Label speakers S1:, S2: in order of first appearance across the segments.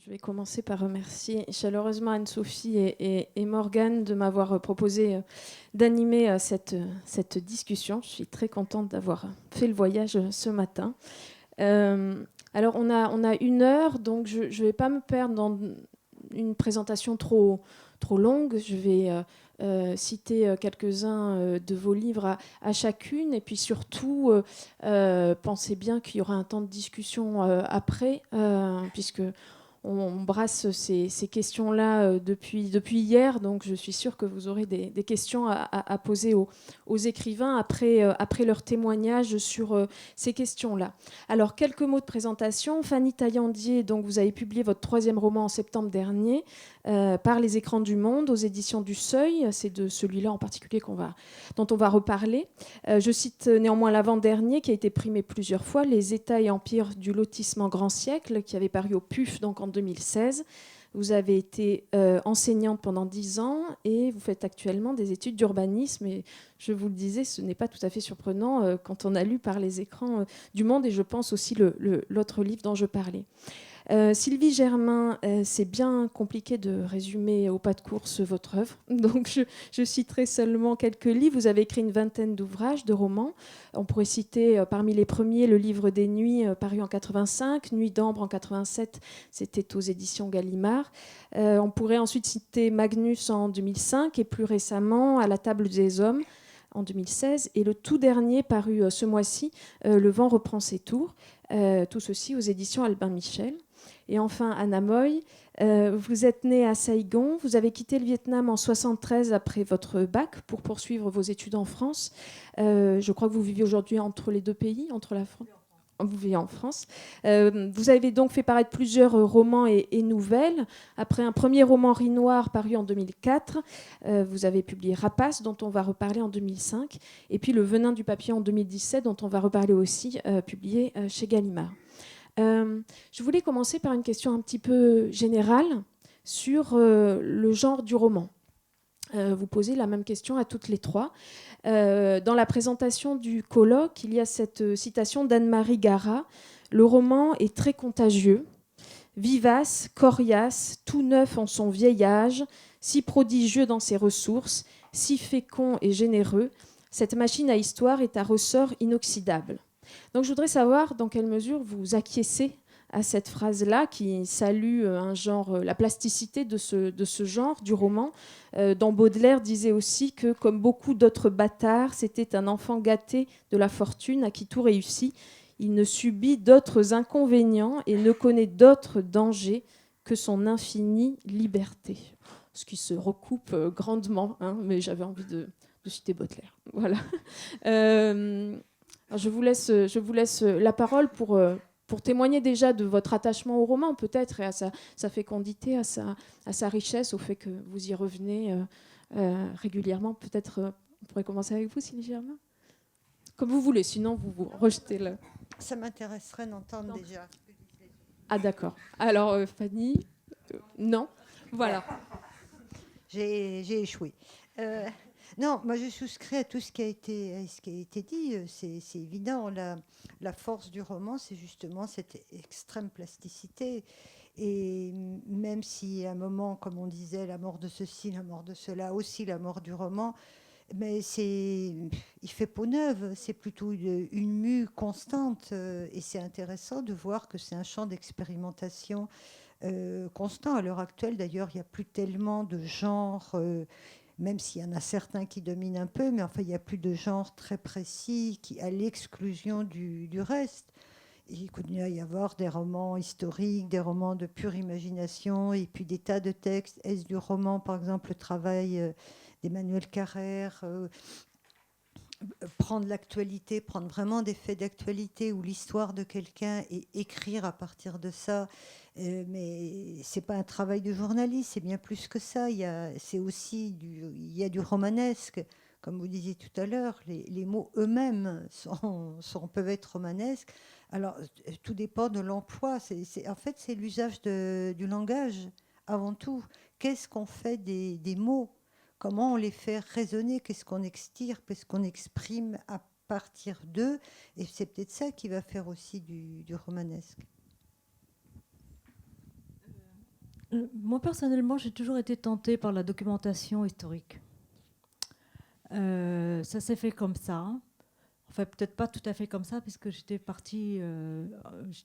S1: Je vais commencer par remercier chaleureusement Anne-Sophie et Morgane de m'avoir proposé d'animer cette discussion. Je suis très contente d'avoir fait le voyage ce matin. Alors, on a 1 heure, donc je ne vais pas me perdre dans une présentation trop longue. Je vais citer quelques-uns de vos livres à chacune. Et puis surtout, pensez bien qu'il y aura un temps de discussion après, puisque on brasse ces questions-là depuis hier, donc je suis sûre que vous aurez des questions à poser aux écrivains après leur témoignage sur ces questions-là. Alors, quelques mots de présentation. Fanny Taillandier, donc vous avez publié votre 3e roman en septembre dernier, par Les Écrans du Monde, aux éditions du Seuil. C'est de celui-là en particulier dont on va reparler. Je cite néanmoins l'avant-dernier, qui a été primé plusieurs fois, Les États et empires du lotissement grand siècle, qui avait paru au PUF donc en 2016. Vous avez été enseignante pendant 10 ans et vous faites actuellement des études d'urbanisme. Et je vous le disais, ce n'est pas tout à fait surprenant quand on a lu par les écrans du Monde, et je pense aussi l'autre livre dont je parlais. Sylvie Germain, c'est bien compliqué de résumer au pas de course votre œuvre, donc je citerai seulement quelques livres. Vous avez écrit une vingtaine d'ouvrages, de romans. On pourrait citer parmi les premiers le Livre des Nuits, paru en 85, Nuit d'ambre en 87, c'était aux éditions Gallimard. On pourrait ensuite citer Magnus en 2005 et plus récemment À la table des hommes en 2016, et le tout dernier paru ce mois-ci, Le vent reprend ses tours, tout ceci aux éditions Albin Michel. Et enfin, Anna Moy, vous êtes née à Saïgon, vous avez quitté le Vietnam en 1973 après votre bac pour poursuivre vos études en France. Je crois que vous vivez aujourd'hui entre les deux pays, entre la France. Vous vivez en France. Vous avez donc fait paraître plusieurs romans et nouvelles. Après un premier roman Riz Noir paru en 2004, vous avez publié Rapace, dont on va reparler en 2005, et puis Le Venin du papillon en 2017, dont on va reparler aussi, publié chez Gallimard. Je voulais commencer par une question un petit peu générale sur le genre du roman. Vous posez la même question à toutes les trois. Dans la présentation du colloque, il y a cette citation d'Anne-Marie Gara. Le roman est très contagieux, vivace, coriace, tout neuf en son vieil âge, si prodigieux dans ses ressources, si fécond et généreux. Cette machine à histoire est à ressort inoxydable. Donc je voudrais savoir dans quelle mesure vous acquiescez à cette phrase-là qui salue un genre, la plasticité de ce genre du roman, dont Baudelaire disait aussi que, comme beaucoup d'autres bâtards, c'était un enfant gâté de la fortune à qui tout réussit. Il ne subit d'autres inconvénients et ne connaît d'autres dangers que son infinie liberté. Ce qui se recoupe grandement, hein, mais j'avais envie de citer Baudelaire. Voilà. Je vous laisse la parole pour témoigner déjà de votre attachement au roman, peut-être, et à sa fécondité, à sa richesse, au fait que vous y revenez régulièrement. Peut-être on pourrait commencer avec vous, Sylvie Germain. Comme vous voulez, sinon vous rejetez le...
S2: Ça m'intéresserait d'entendre déjà.
S1: Ah d'accord. Alors Fanny, non. Voilà.
S2: J'ai échoué. Non, moi je souscris à tout ce qui a été dit. C'est évident. La force du roman, c'est justement cette extrême plasticité. Et même si à un moment, comme on disait, la mort de ceci, la mort de cela, aussi la mort du roman, mais il fait peau neuve. C'est plutôt une mue constante. Et c'est intéressant de voir que c'est un champ d'expérimentation constant. À l'heure actuelle, d'ailleurs, il n'y a plus tellement de genres, même s'il y en a certains qui dominent un peu, mais enfin, il n'y a plus de genres très précis à l'exclusion du reste. Il continue à y avoir des romans historiques, des romans de pure imagination, et puis des tas de textes. Est-ce du roman, par exemple, le travail d'Emmanuel Carrère, prendre l'actualité, prendre vraiment des faits d'actualité ou l'histoire de quelqu'un et écrire à partir de ça. Mais c'est pas un travail de journaliste, c'est bien plus que ça. Il y a du romanesque. Comme vous disiez tout à l'heure, les mots eux-mêmes peuvent être romanesques. Alors, tout dépend de l'emploi. En fait, c'est l'usage du langage, avant tout. Qu'est-ce qu'on fait des mots? Comment on les fait résonner? Qu'est-ce qu'on extirpe? Qu'est-ce qu'on exprime à partir d'eux? Et c'est peut-être ça qui va faire aussi du romanesque.
S3: Moi, personnellement, j'ai toujours été tentée par la documentation historique. Ça s'est fait comme ça. Enfin, peut-être pas tout à fait comme ça, puisque j'étais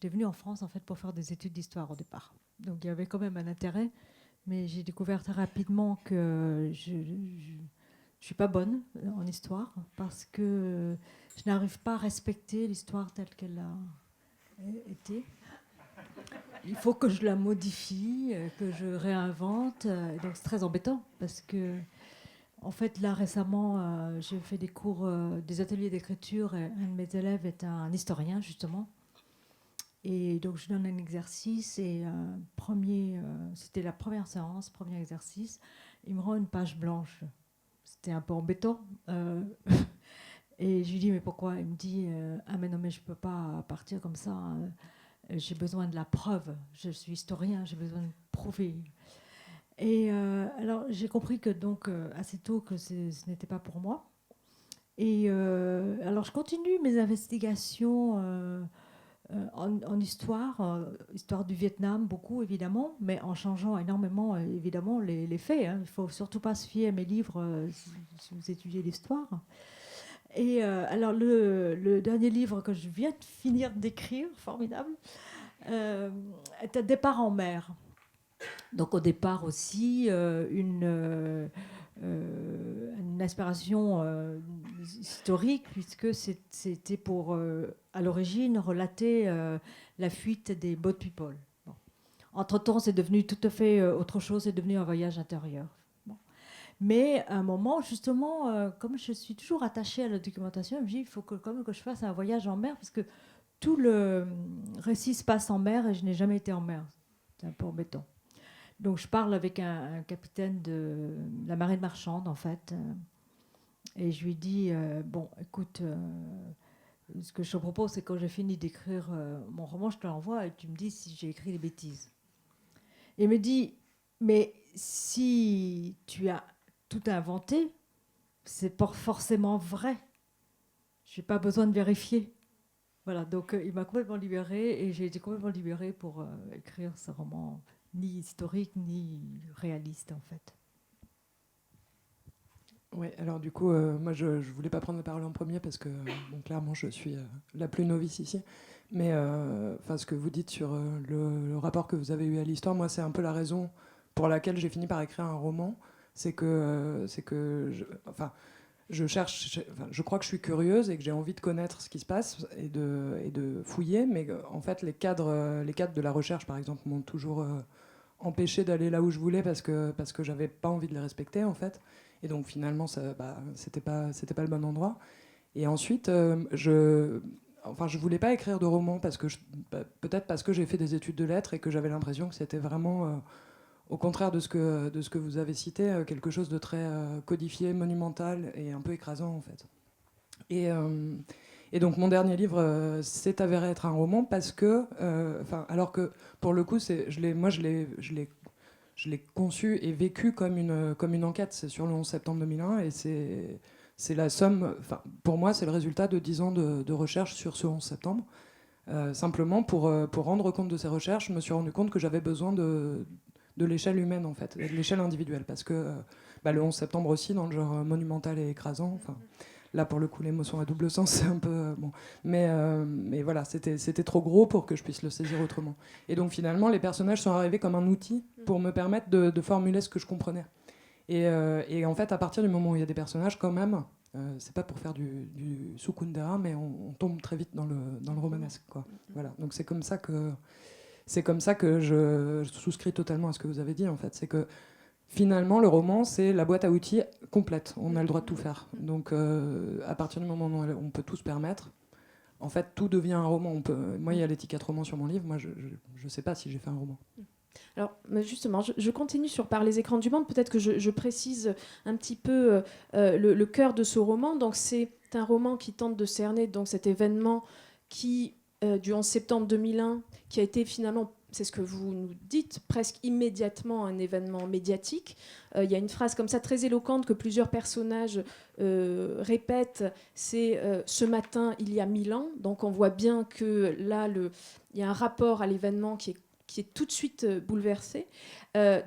S3: venue en France en fait pour faire des études d'histoire au départ. Donc il y avait quand même un intérêt, mais j'ai découvert très rapidement que je suis pas bonne en histoire parce que je n'arrive pas à respecter l'histoire telle qu'elle a été. Il faut que je la modifie, que je réinvente. Et donc c'est très embêtant parce que, en fait, là récemment, j'ai fait des cours, des ateliers d'écriture. Et un de mes élèves est un historien justement. Et donc je donne un exercice et c'était la première séance, premier exercice. Il me rend une page blanche. C'était un peu embêtant. Et je lui dis mais pourquoi? Il me dit ah mais non mais je peux pas partir comme ça. J'ai besoin de la preuve. Je suis historien, j'ai besoin de prouver. Et alors j'ai compris que donc assez tôt que ce n'était pas pour moi. Et alors je continue mes investigations en histoire, histoire du Vietnam beaucoup évidemment, mais en changeant énormément évidemment les faits. Hein. Il ne faut surtout pas se fier à mes livres si vous étudiez l'histoire. Et alors le dernier livre que je viens de finir d'écrire, formidable, est Un départ en mer. Donc au départ aussi une inspiration historique puisque c'était pour à l'origine relater la fuite des boat people. Bon. Entre-temps, c'est devenu tout à fait autre chose, c'est devenu un voyage intérieur. Bon. Mais à un moment, justement, comme je suis toujours attachée à la documentation, je me dis il faut quand même que je fasse un voyage en mer parce que tout le récit se passe en mer et je n'ai jamais été en mer. C'est un peu embêtant. Donc je parle avec un capitaine de la marine marchande en fait, et je lui dis bon, écoute, ce que je te propose, c'est quand j'ai fini d'écrire mon roman, je te l'envoie et tu me dis si j'ai écrit des bêtises. Et il me dit mais si tu as tout inventé, c'est pas forcément vrai. J'ai pas besoin de vérifier. Voilà, donc il m'a complètement libérée et j'ai été complètement libérée pour écrire ce roman ni historique ni réaliste en fait.
S4: Oui, alors du coup, moi je voulais pas prendre la parole en premier parce que bon, clairement je suis la plus novice ici. Mais ce que vous dites sur le rapport que vous avez eu à l'histoire, moi c'est un peu la raison pour laquelle j'ai fini par écrire un roman. C'est que je cherche, je crois que je suis curieuse et que j'ai envie de connaître ce qui se passe et de fouiller, mais en fait les cadres de la recherche par exemple m'ont toujours empêché d'aller là où je voulais parce que j'avais pas envie de les respecter en fait. Et donc finalement c'était pas le bon endroit. Et ensuite je voulais pas écrire de roman parce que peut-être parce que j'ai fait des études de lettres et que j'avais l'impression que c'était vraiment au contraire de ce que vous avez cité, quelque chose de très codifié, monumental et un peu écrasant en fait. Et donc mon dernier livre s'est avéré être un roman parce que, alors que pour le coup, je l'ai conçu et vécu comme une enquête. C'est sur le 11 septembre 2001 et c'est la somme, pour moi, c'est le résultat de 10 ans de recherche sur ce 11 septembre. Simplement pour rendre compte de ces recherches, je me suis rendu compte que j'avais besoin de l'échelle humaine en fait, de l'échelle individuelle, parce que le 11 septembre aussi, dans le genre monumental et écrasant, là pour le coup les mots sont à double sens, c'est un peu bon, mais voilà, c'était trop gros pour que je puisse le saisir autrement. Et donc finalement les personnages sont arrivés comme un outil pour me permettre de formuler ce que je comprenais. Et en fait à partir du moment où il y a des personnages quand même, c'est pas pour faire du Sukundera, mais on tombe très vite dans le romanesque quoi. Voilà, donc c'est comme ça que je souscris totalement à ce que vous avez dit en fait, c'est que finalement, le roman, c'est la boîte à outils complète. On a le droit de tout faire. Donc, à partir du moment où on peut tout se permettre, en fait, tout devient un roman. Moi, il y a l'étiquette roman sur mon livre. Moi, je ne sais pas si j'ai fait un roman.
S1: Alors, justement, je continue par les écrans du monde. Peut-être que je précise un petit peu le cœur de ce roman. Donc, c'est un roman qui tente de cerner donc, cet événement du 11 septembre 2001, qui a été finalement, c'est ce que vous nous dites, presque immédiatement un événement médiatique. Il y a une phrase comme ça très éloquente que plusieurs personnages répètent, c'est ce matin il y a 1000 ans. Donc on voit bien que là, il y a un rapport à l'événement qui est qui est tout de suite bouleversé.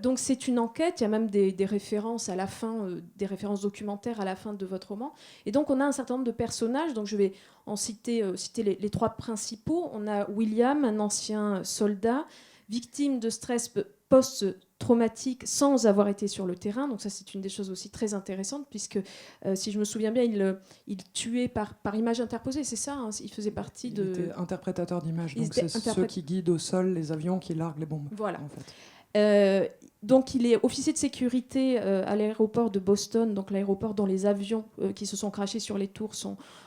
S1: Donc c'est une enquête, il y a même des références à la fin, des références documentaires à la fin de votre roman. Et donc on a un certain nombre de personnages, donc je vais en citer les trois principaux. On a William, un ancien soldat, victime de stress post-traumatique sans avoir été sur le terrain. Donc ça, c'est une des choses aussi très intéressantes, puisque, si je me souviens bien, il tuait par image interposée, c'est ça, hein, il faisait partie de...
S4: Il était interprétateur d'images, donc c'est ceux qui guident au sol les avions qui larguent les bombes.
S1: Voilà.
S4: En fait.
S1: Donc il est officier de sécurité à l'aéroport de Boston, donc l'aéroport dont les avions qui se sont crashés sur les tours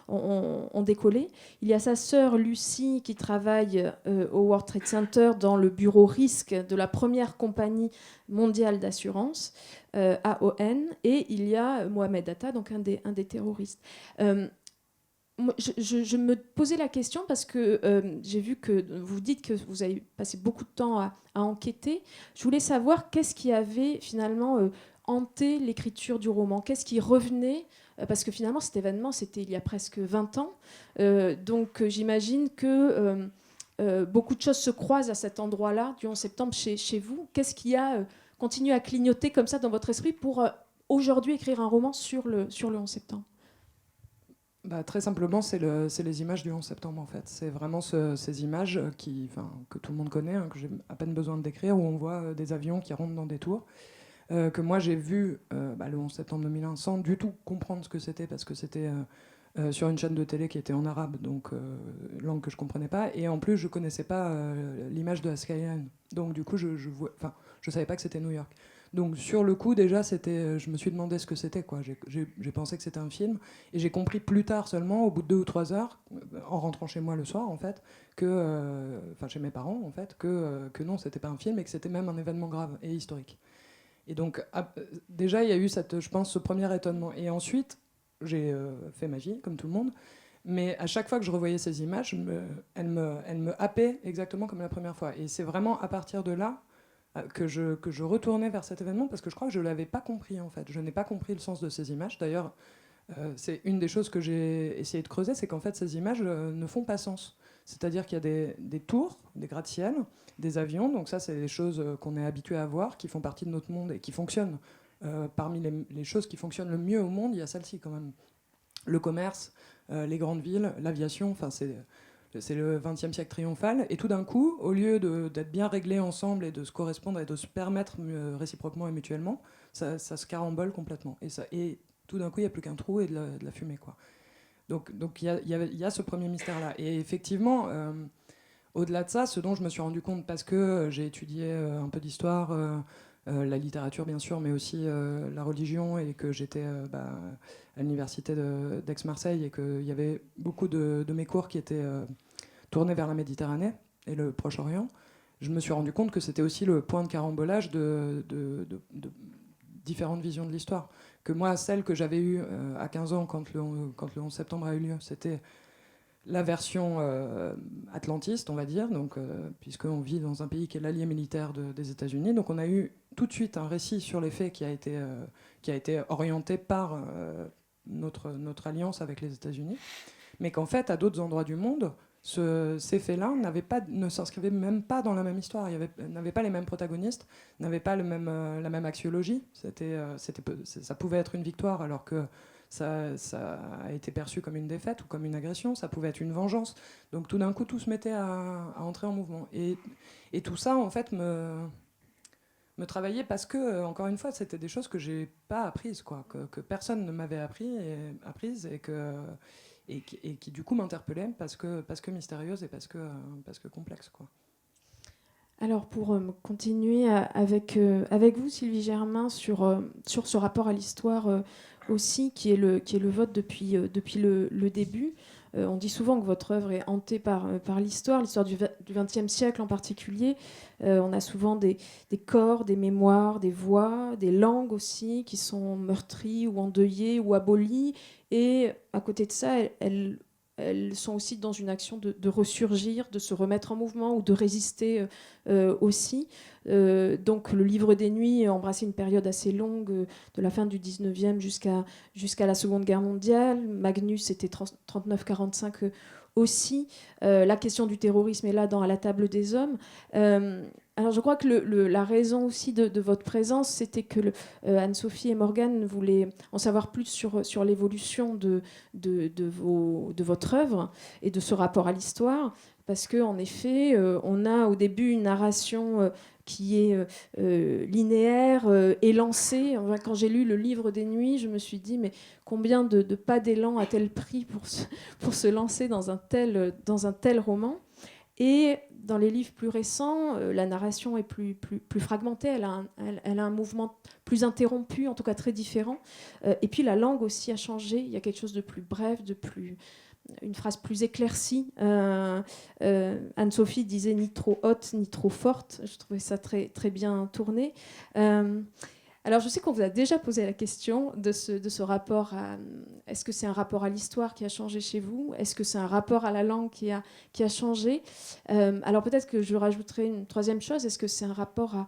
S1: ont décollé. Il y a sa sœur Lucie qui travaille au World Trade Center dans le bureau risque de la première compagnie mondiale d'assurance, AON, et il y a Mohamed Atta, donc un des terroristes. Je me posais la question parce que j'ai vu que vous dites que vous avez passé beaucoup de temps à enquêter. Je voulais savoir qu'est-ce qui avait finalement hanté l'écriture du roman, qu'est-ce qui revenait, parce que finalement cet événement c'était il y a presque 20 ans, donc j'imagine que beaucoup de choses se croisent à cet endroit-là du 11 septembre chez vous. Qu'est-ce qui a continué à clignoter comme ça dans votre esprit pour aujourd'hui écrire un roman sur le 11 septembre?
S4: Très simplement, c'est les images du 11 septembre, en fait. C'est vraiment ces images que tout le monde connaît, hein, que j'ai à peine besoin de décrire, où on voit des avions qui rentrent dans des tours, que moi j'ai vu le 11 septembre 2001 sans du tout comprendre ce que c'était, parce que c'était sur une chaîne de télé qui était en arabe, donc langue que je ne comprenais pas, et en plus je ne connaissais pas l'image de la skyline. Donc du coup, je ne savais pas que c'était New York. Donc sur le coup, déjà, je me suis demandé ce que c'était, quoi. J'ai pensé que c'était un film, et j'ai compris plus tard seulement, au bout de 2 ou 3 heures, en rentrant chez moi le soir, en fait, chez mes parents, en fait, que non, c'était pas un film, et que c'était même un événement grave et historique. Et donc déjà, il y a eu je pense, ce premier étonnement. Et ensuite, j'ai fait ma vie, comme tout le monde, mais à chaque fois que je revoyais ces images, elles me happaient exactement comme la première fois. Et c'est vraiment à partir de là que je retournais vers cet événement, parce que je crois que je ne l'avais pas compris, en fait. Je n'ai pas compris le sens de ces images. D'ailleurs, c'est une des choses que j'ai essayé de creuser, c'est qu'en fait, ces images ne font pas sens. C'est-à-dire qu'il y a des tours, des gratte-ciel, des avions. Donc ça, c'est des choses qu'on est habitué à voir, qui font partie de notre monde et qui fonctionnent. Parmi les choses qui fonctionnent le mieux au monde, il y a celle-ci, quand même. Le commerce, les grandes villes, l'aviation, c'est le XXe siècle triomphal, et tout d'un coup, au lieu d'être bien réglés ensemble et de se correspondre et de se permettre réciproquement et mutuellement, ça se carambole complètement. Et tout d'un coup, il n'y a plus qu'un trou et de la fumée, quoi. Donc il y a ce premier mystère-là. Et effectivement, au-delà de ça, ce dont je me suis rendu compte, parce que j'ai étudié un peu d'histoire, la littérature bien sûr, mais aussi la religion, et que j'étais à l'université d'Aix-Marseille, et qu'il y avait beaucoup de mes cours qui étaient tournés vers la Méditerranée et le Proche-Orient, je me suis rendu compte que c'était aussi le point de carambolage de différentes visions de l'histoire. Que moi, celle que j'avais eue à 15 ans quand le 11 septembre a eu lieu, c'était la version atlantiste, on va dire, donc, puisqu'on vit dans un pays qui est l'allié militaire des États-Unis. Donc on a eu tout de suite un récit sur les faits qui a été orienté par notre alliance avec les États-Unis, mais qu'en fait, à d'autres endroits du monde, ces faits-là ne s'inscrivaient même pas dans la même histoire, n'avaient pas les mêmes protagonistes, n'avaient pas la même axiologie. Ça pouvait être une victoire alors que ça a été perçu comme une défaite ou comme une agression, ça pouvait être une vengeance. Donc tout d'un coup, tout se mettait à entrer en mouvement. Et tout ça, en fait, me travaillait, parce que, encore une fois, c'était des choses que j'ai pas apprises, quoi, que personne ne m'avait apprises, et qui du coup m'interpellaient parce que mystérieuses et parce que complexes, quoi.
S1: Alors pour continuer avec vous, Sylvie Germain, sur ce rapport à l'histoire aussi, qui est le vote depuis le début. On dit souvent que votre œuvre est hantée par l'histoire du XXe siècle en particulier. On a souvent des corps, des mémoires, des voix, des langues aussi qui sont meurtries ou endeuillées ou abolies. Et à côté de ça, elles sont aussi dans une action de ressurgir, de se remettre en mouvement ou de résister aussi. Donc le Livre des Nuits embrassait une période assez longue, de la fin du 19e jusqu'à la Seconde Guerre mondiale. Magnus, c'était 39-45 aussi. La question du terrorisme est là à la table des hommes. Alors je crois que la raison aussi de votre présence, c'était que Anne-Sophie et Morgane voulaient en savoir plus sur l'évolution de votre œuvre et de ce rapport à l'histoire, parce qu'en effet, on a au début une narration qui est linéaire, élancée. Enfin, quand j'ai lu le livre des nuits, je me suis dit, mais combien de pas d'élan a-t-elle pris pour se lancer dans un tel roman ? Et dans les livres plus récents, la narration est plus fragmentée, elle a un mouvement plus interrompu, en tout cas très différent. Et puis la langue aussi a changé, il y a quelque chose de plus bref, une phrase plus éclaircie. Anne-Sophie disait ni trop haute, ni trop forte. Je trouvais ça très, très bien tourné. Alors, je sais qu'on vous a déjà posé la question de ce rapport à... Est-ce que c'est un rapport à l'histoire qui a changé chez vous ? Est-ce que c'est un rapport à la langue qui a changé ? Alors, peut-être que je rajouterai une troisième chose. Est-ce que c'est un rapport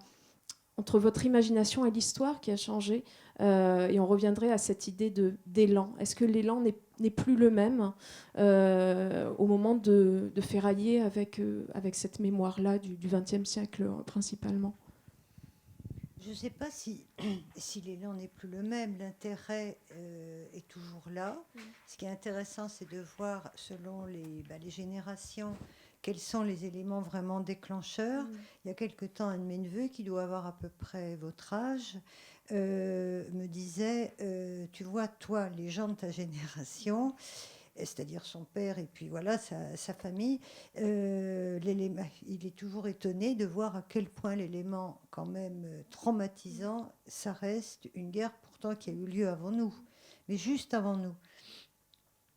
S1: entre votre imagination et l'histoire qui a changé ? Et on reviendrait à cette idée d'élan. Est-ce que l'élan n'est plus le même au moment de ferrailler avec cette mémoire-là du XXe siècle, principalement ?
S2: Je ne sais pas si l'élan n'est plus le même. L'intérêt est toujours là. Ce qui est intéressant, c'est de voir, selon les générations, quels sont les éléments vraiment déclencheurs. Il y a quelque temps, un de mes neveux, qui doit avoir à peu près votre âge, me disait, tu vois, toi, les gens de ta génération, c'est-à-dire son père et puis voilà sa famille, il est toujours étonné de voir à quel point l'élément quand même traumatisant, ça reste une guerre pourtant qui a eu lieu avant nous, mais juste avant nous.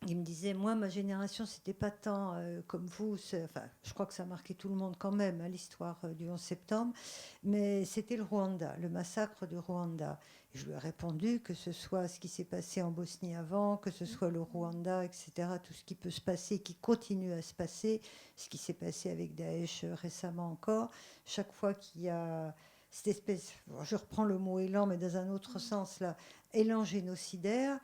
S2: Il me disait, moi, ma génération, c'était pas tant comme vous, enfin, je crois que ça a marqué tout le monde quand même, hein, l'histoire du 11 septembre, mais c'était le Rwanda, le massacre de Rwanda. Et je lui ai répondu que ce soit ce qui s'est passé en Bosnie avant, que ce soit le Rwanda, etc., tout ce qui peut se passer, qui continue à se passer, ce qui s'est passé avec Daesh récemment encore, chaque fois qu'il y a cette espèce, je reprends le mot élan, mais dans un autre sens, là, élan génocidaire,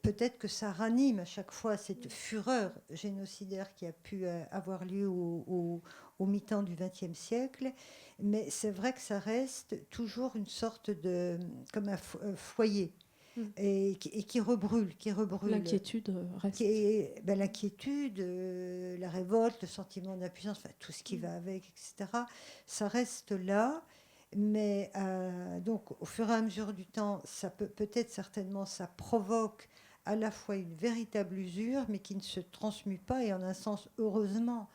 S2: peut-être que ça ranime à chaque fois cette fureur génocidaire qui a pu avoir lieu au mi-temps du XXe siècle, mais c'est vrai que ça reste toujours une sorte de, comme un foyer, et qui rebrûle.
S1: L'inquiétude reste.
S2: L'inquiétude, la révolte, le sentiment d'impuissance, enfin, tout ce qui va avec, etc., ça reste là. Mais donc, au fur et à mesure du temps, ça peut-être certainement, ça provoque à la fois une véritable usure, mais qui ne se transmue pas, et en un sens, heureusement,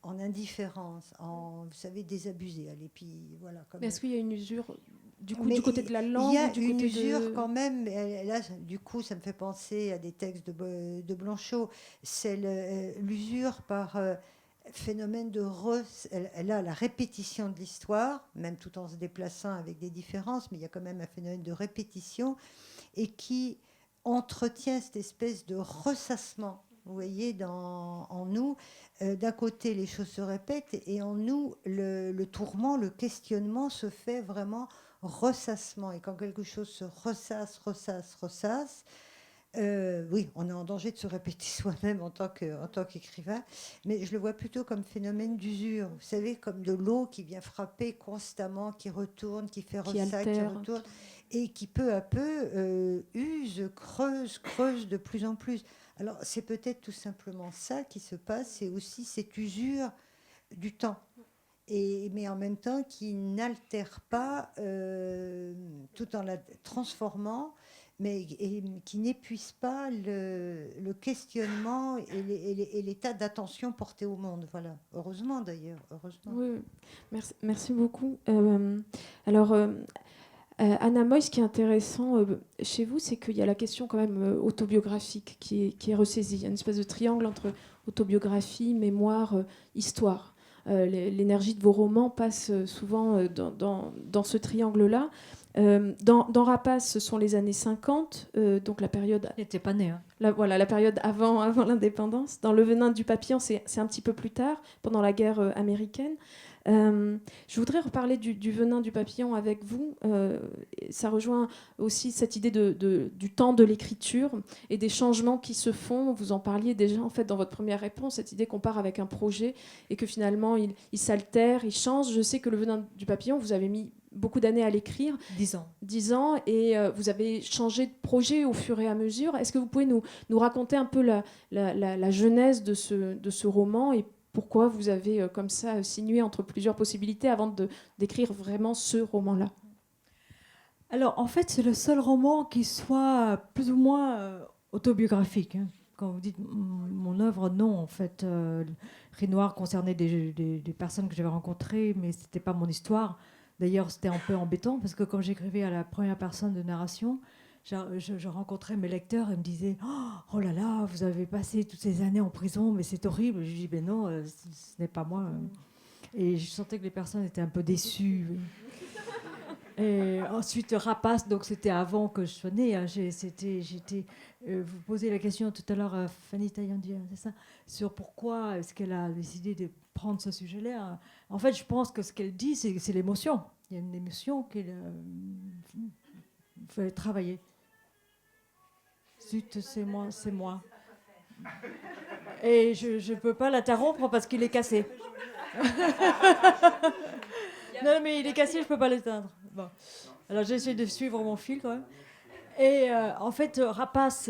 S2: en indifférence, en, vous savez, désabusé. Allez, puis voilà.
S1: Mais est-ce qu'il y a une usure du côté de la
S2: il
S1: langue,
S2: y a
S1: du
S2: une
S1: côté
S2: usure quand même. Et là, du coup, ça me fait penser à des textes de Blanchot. C'est l'usure par phénomène de la répétition de l'histoire, même tout en se déplaçant avec des différences, mais il y a quand même un phénomène de répétition et qui entretient cette espèce de ressassement. Vous voyez, en nous, d'un côté, les choses se répètent et en nous, le tourment, le questionnement se fait vraiment ressassement. Et quand quelque chose se ressasse, oui, on est en danger de se répéter soi-même en tant qu'écrivain, mais je le vois plutôt comme phénomène d'usure. Vous savez, comme de l'eau qui vient frapper constamment, qui retourne, qui fait ressac, qui retourne, et qui peu à peu use, creuse de plus en plus. Alors, c'est peut-être tout simplement ça qui se passe, c'est aussi cette usure du temps. Mais en même temps qui n'altère pas tout en la transformant, mais qui n'épuise pas le questionnement et l'état d'attention porté au monde. Voilà. Heureusement d'ailleurs. Heureusement.
S1: Oui, merci beaucoup. Alors, Anna Moy, ce qui est intéressant chez vous, c'est qu'il y a la question quand même autobiographique qui est ressaisie. Il y a une espèce de triangle entre autobiographie, mémoire, histoire. L'énergie de vos romans passe souvent dans ce triangle-là. Dans Rapace, ce sont les années 50, donc la période...
S3: Il n'était pas né. Hein.
S1: La période avant l'indépendance. Dans Le Venin du papillon, c'est un petit peu plus tard, pendant la guerre américaine. Je voudrais reparler du venin du papillon avec vous. Ça rejoint aussi cette idée du temps de l'écriture et des changements qui se font. Vous en parliez déjà en fait dans votre première réponse, cette idée qu'on part avec un projet et que finalement il s'altère, il change. Je sais que le venin du papillon, vous avez mis beaucoup d'années à l'écrire.
S3: 10 ans.
S1: 10 ans, et vous avez changé de projet au fur et à mesure. Est-ce que vous pouvez nous raconter un peu la genèse de ce roman et pourquoi vous avez comme ça sinué entre plusieurs possibilités avant d'écrire vraiment ce roman-là?
S3: Alors, en fait, c'est le seul roman qui soit plus ou moins autobiographique. Hein. Quand vous dites mon œuvre, non, en fait. Riz Noir concernait des personnes que j'avais rencontrées, mais ce n'était pas mon histoire. D'ailleurs, c'était un peu embêtant, parce que quand j'écrivais à la première personne de narration, je rencontrais mes lecteurs et me disaient « Oh là là, vous avez passé toutes ces années en prison, mais c'est horrible ». Je dis « Ben non, ce n'est pas moi ». Et je sentais que les personnes étaient un peu déçues. Et ensuite, Rapace, donc c'était avant que je sois née. Hein, vous posez la question tout à l'heure à Fanny Taillandi, c'est ça, sur pourquoi est-ce qu'elle a décidé de prendre ce sujet-là. En fait, je pense que ce qu'elle dit, c'est l'émotion. Il y a une émotion qu'il faut travailler. Zut, c'est moi. Et je ne peux pas l'interrompre parce qu'il est cassé. Non, mais il est cassé, je ne peux pas l'éteindre. Bon. Alors j'essaie de suivre mon fil quand même. Et en fait, Rapace,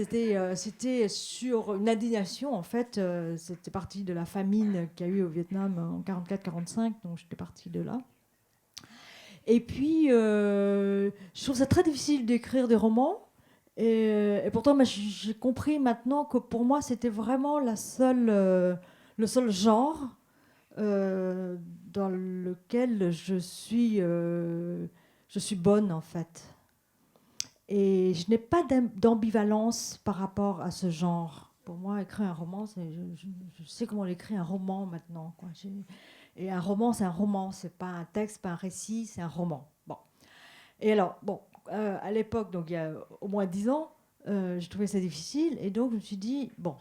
S3: c'était sur une indignation. En fait, c'était parti de la famine qu'il y a eu au Vietnam en 44-45, donc j'étais partie de là. Et puis, je trouve ça très difficile d'écrire des romans. Et pourtant, j'ai compris maintenant que pour moi, c'était vraiment le seul genre dans lequel je suis bonne, en fait. Et je n'ai pas d'ambivalence par rapport à ce genre. Pour moi, écrire un roman, je sais comment on écrit un roman maintenant, quoi. Et un roman, c'est un roman, c'est pas un texte, pas un récit, c'est un roman. Bon. Et alors, à l'époque, donc il y a au moins 10 ans, je trouvais ça difficile, et donc je me suis dit, bon,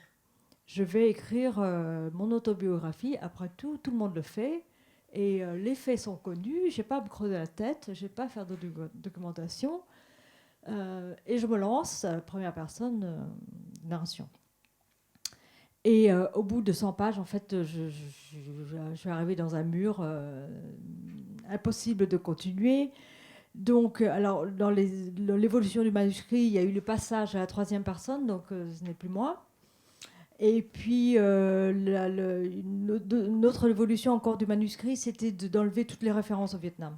S3: je vais écrire mon autobiographie. Après tout le monde le fait, et les faits sont connus, je n'ai pas à me creuser la tête, je n'ai pas à faire de documentation, et je me lance à la première personne narration. Et au bout de 100 pages, en fait, je suis arrivée dans un mur impossible de continuer. Donc, alors, dans l'évolution du manuscrit, il y a eu le passage à la troisième personne, donc ce n'est plus moi. Et puis, une autre évolution encore du manuscrit, c'était d'enlever toutes les références au Vietnam.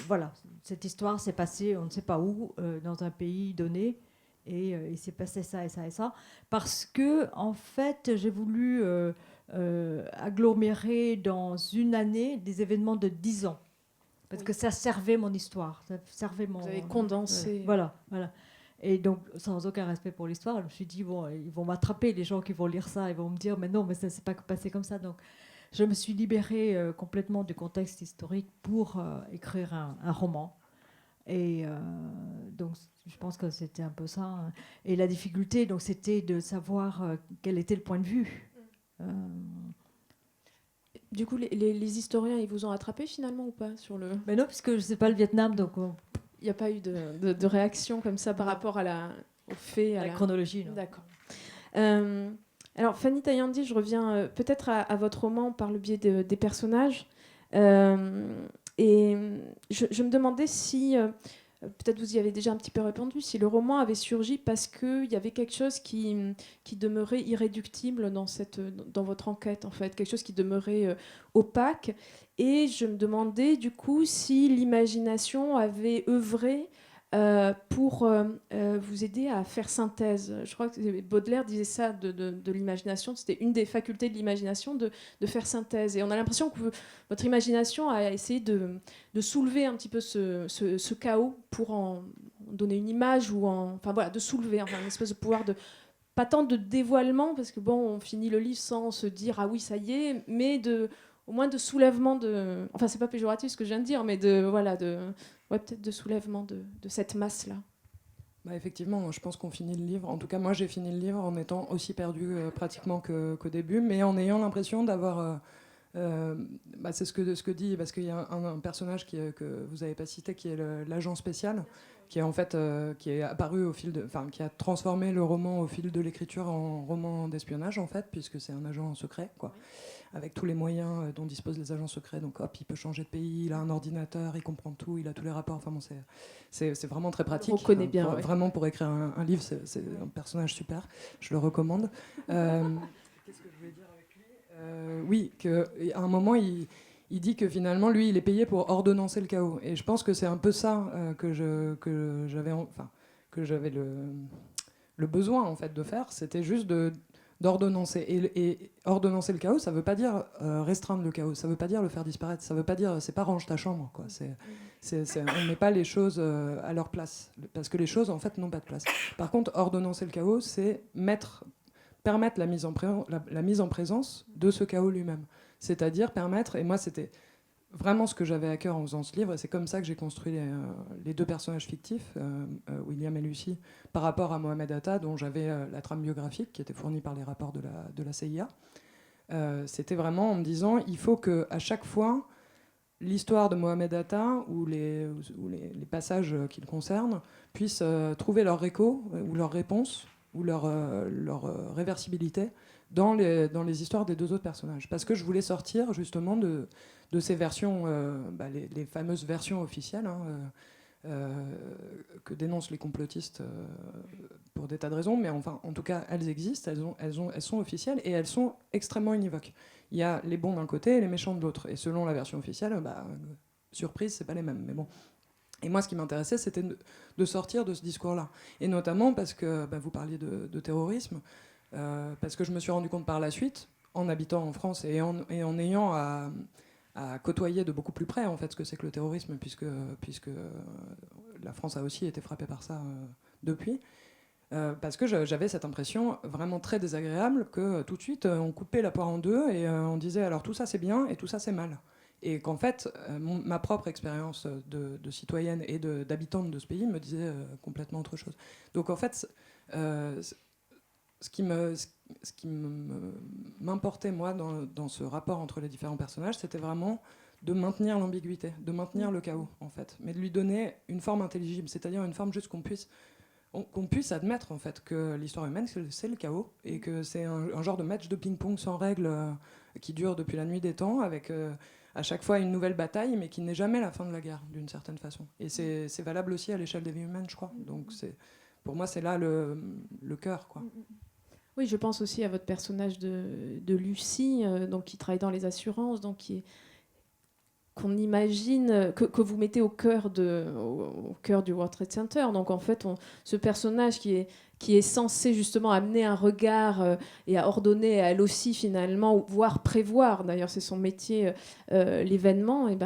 S3: Voilà, cette histoire s'est passée, on ne sait pas où, dans un pays donné. Et il s'est passé ça et ça et ça, parce que en fait j'ai voulu agglomérer dans une année des événements de 10 ans, parce que ça servait mon histoire, ça servait mon...
S1: Vous avez condensé.
S3: Voilà. Et donc, sans aucun respect pour l'histoire, je me suis dit, bon, ils vont m'attraper, les gens qui vont lire ça, ils vont me dire, mais non, mais ça ne s'est pas passé comme ça. Donc, je me suis libérée complètement du contexte historique pour écrire un roman. Et donc, je pense que c'était un peu ça. Et la difficulté, donc, c'était de savoir quel était le point de vue.
S1: Du coup, les historiens, ils vous ont attrapé finalement ou pas sur le...
S3: Mais non, puisque je ne sais pas le Vietnam, donc...
S1: Il n'y a pas eu de réaction comme ça par rapport au fait,
S3: à la chronologie. Non.
S1: D'accord. Alors, Fanny Taillandi, je reviens peut-être à votre roman par le biais des personnages. Et je me demandais si, peut-être vous y avez déjà un petit peu répondu, si le roman avait surgi parce qu'il y avait quelque chose qui demeurait irréductible dans votre enquête, en fait, quelque chose qui demeurait opaque. Et je me demandais du coup si l'imagination avait œuvré pour vous aider à faire synthèse. Je crois que Baudelaire disait ça de l'imagination, c'était une des facultés de l'imagination de faire synthèse. Et on a l'impression que votre imagination a essayé de soulever un petit peu ce chaos pour en donner une image, enfin voilà, de soulever, enfin, une espèce de pouvoir de... Pas tant de dévoilement, parce que bon, on finit le livre sans se dire « Ah oui, ça y est », mais au moins de soulèvement de... Enfin, c'est pas péjoratif ce que je viens de dire, mais peut-être de soulèvement de cette masse-là.
S4: Bah effectivement, je pense qu'on finit le livre. En tout cas, moi, j'ai fini le livre en étant aussi perdu pratiquement qu'au début, mais en ayant l'impression d'avoir C'est ce que dit, parce qu'il y a un personnage que vous n'avez pas cité, qui est l'agent spécial, qui est en fait qui est apparu qui a transformé le roman au fil de l'écriture en roman d'espionnage en fait, puisque c'est un agent secret, quoi, avec tous les moyens dont disposent les agents secrets. Donc hop, il peut changer de pays, il a un ordinateur, il comprend tout, il a tous les rapports. Enfin bon, c'est vraiment très pratique.
S1: On connaît bien. Ouais.
S4: Vraiment pour écrire un livre, c'est un personnage super. Je le recommande. Qu'est-ce que je voulais dire avec lui Oui, qu'à un moment, il dit que finalement, lui, il est payé pour ordonnancer le chaos. Et je pense que c'est un peu ça que j'avais le besoin en fait de faire. C'était juste d'ordonnancer. Et ordonnancer le chaos, ça ne veut pas dire restreindre le chaos. Ça ne veut pas dire le faire disparaître. Ça ne veut pas dire c'est pas range ta chambre, quoi. On ne met pas les choses à leur place, parce que les choses en fait n'ont pas de place. Par contre, ordonnancer le chaos, c'est permettre la mise en présence de ce chaos lui-même. C'est-à-dire permettre, et moi c'était vraiment ce que j'avais à cœur en faisant ce livre, et c'est comme ça que j'ai construit les deux personnages fictifs, William et Lucie, par rapport à Mohamed Atta, dont j'avais la trame biographique qui était fournie par les rapports de la CIA. C'était vraiment en me disant, il faut qu'à chaque fois, l'histoire de Mohamed Atta ou les passages qui le concernent puissent trouver leur écho ou leur réponse ou leur réversibilité dans les histoires des deux autres personnages. Parce que je voulais sortir justement de ces versions, les fameuses versions officielles, que dénoncent les complotistes pour des tas de raisons, mais enfin, en tout cas, elles existent, elles sont officielles et elles sont extrêmement univoques. Il y a les bons d'un côté et les méchants de l'autre. Et selon la version officielle, surprise, c'est pas les mêmes. Mais bon. Et moi, ce qui m'intéressait, c'était de sortir de ce discours-là. Et notamment parce que vous parliez de terrorisme, parce que je me suis rendu compte par la suite, en habitant en France et en ayant à côtoyer de beaucoup plus près en fait ce que c'est que le terrorisme, puisque la France a aussi été frappée par ça depuis. Parce que j'avais cette impression vraiment très désagréable que tout de suite on coupait la poire en deux et on disait alors tout ça c'est bien et tout ça c'est mal. Et qu'en fait, ma propre expérience de citoyenne et d'habitante de ce pays me disait complètement autre chose. Donc en fait, ce qui m'importait moi dans ce rapport entre les différents personnages, c'était vraiment de maintenir l'ambiguïté, de maintenir le chaos en fait, mais de lui donner une forme intelligible, c'est-à-dire une forme juste qu'on puisse admettre en fait que l'histoire humaine c'est le chaos et que c'est un genre de match de ping-pong sans règles qui dure depuis la nuit des temps avec à chaque fois une nouvelle bataille mais qui n'est jamais la fin de la guerre d'une certaine façon. Et c'est valable aussi à l'échelle des vies humaines, je crois. Donc pour moi c'est là le cœur, quoi.
S1: Oui, je pense aussi à votre personnage de Lucie, donc qui travaille dans les assurances, donc qu'on imagine que vous mettez au cœur du World Trade Center. Donc en fait, ce personnage qui est censé justement amener un regard et à ordonner à elle aussi finalement, voire prévoir, d'ailleurs c'est son métier, l'événement, et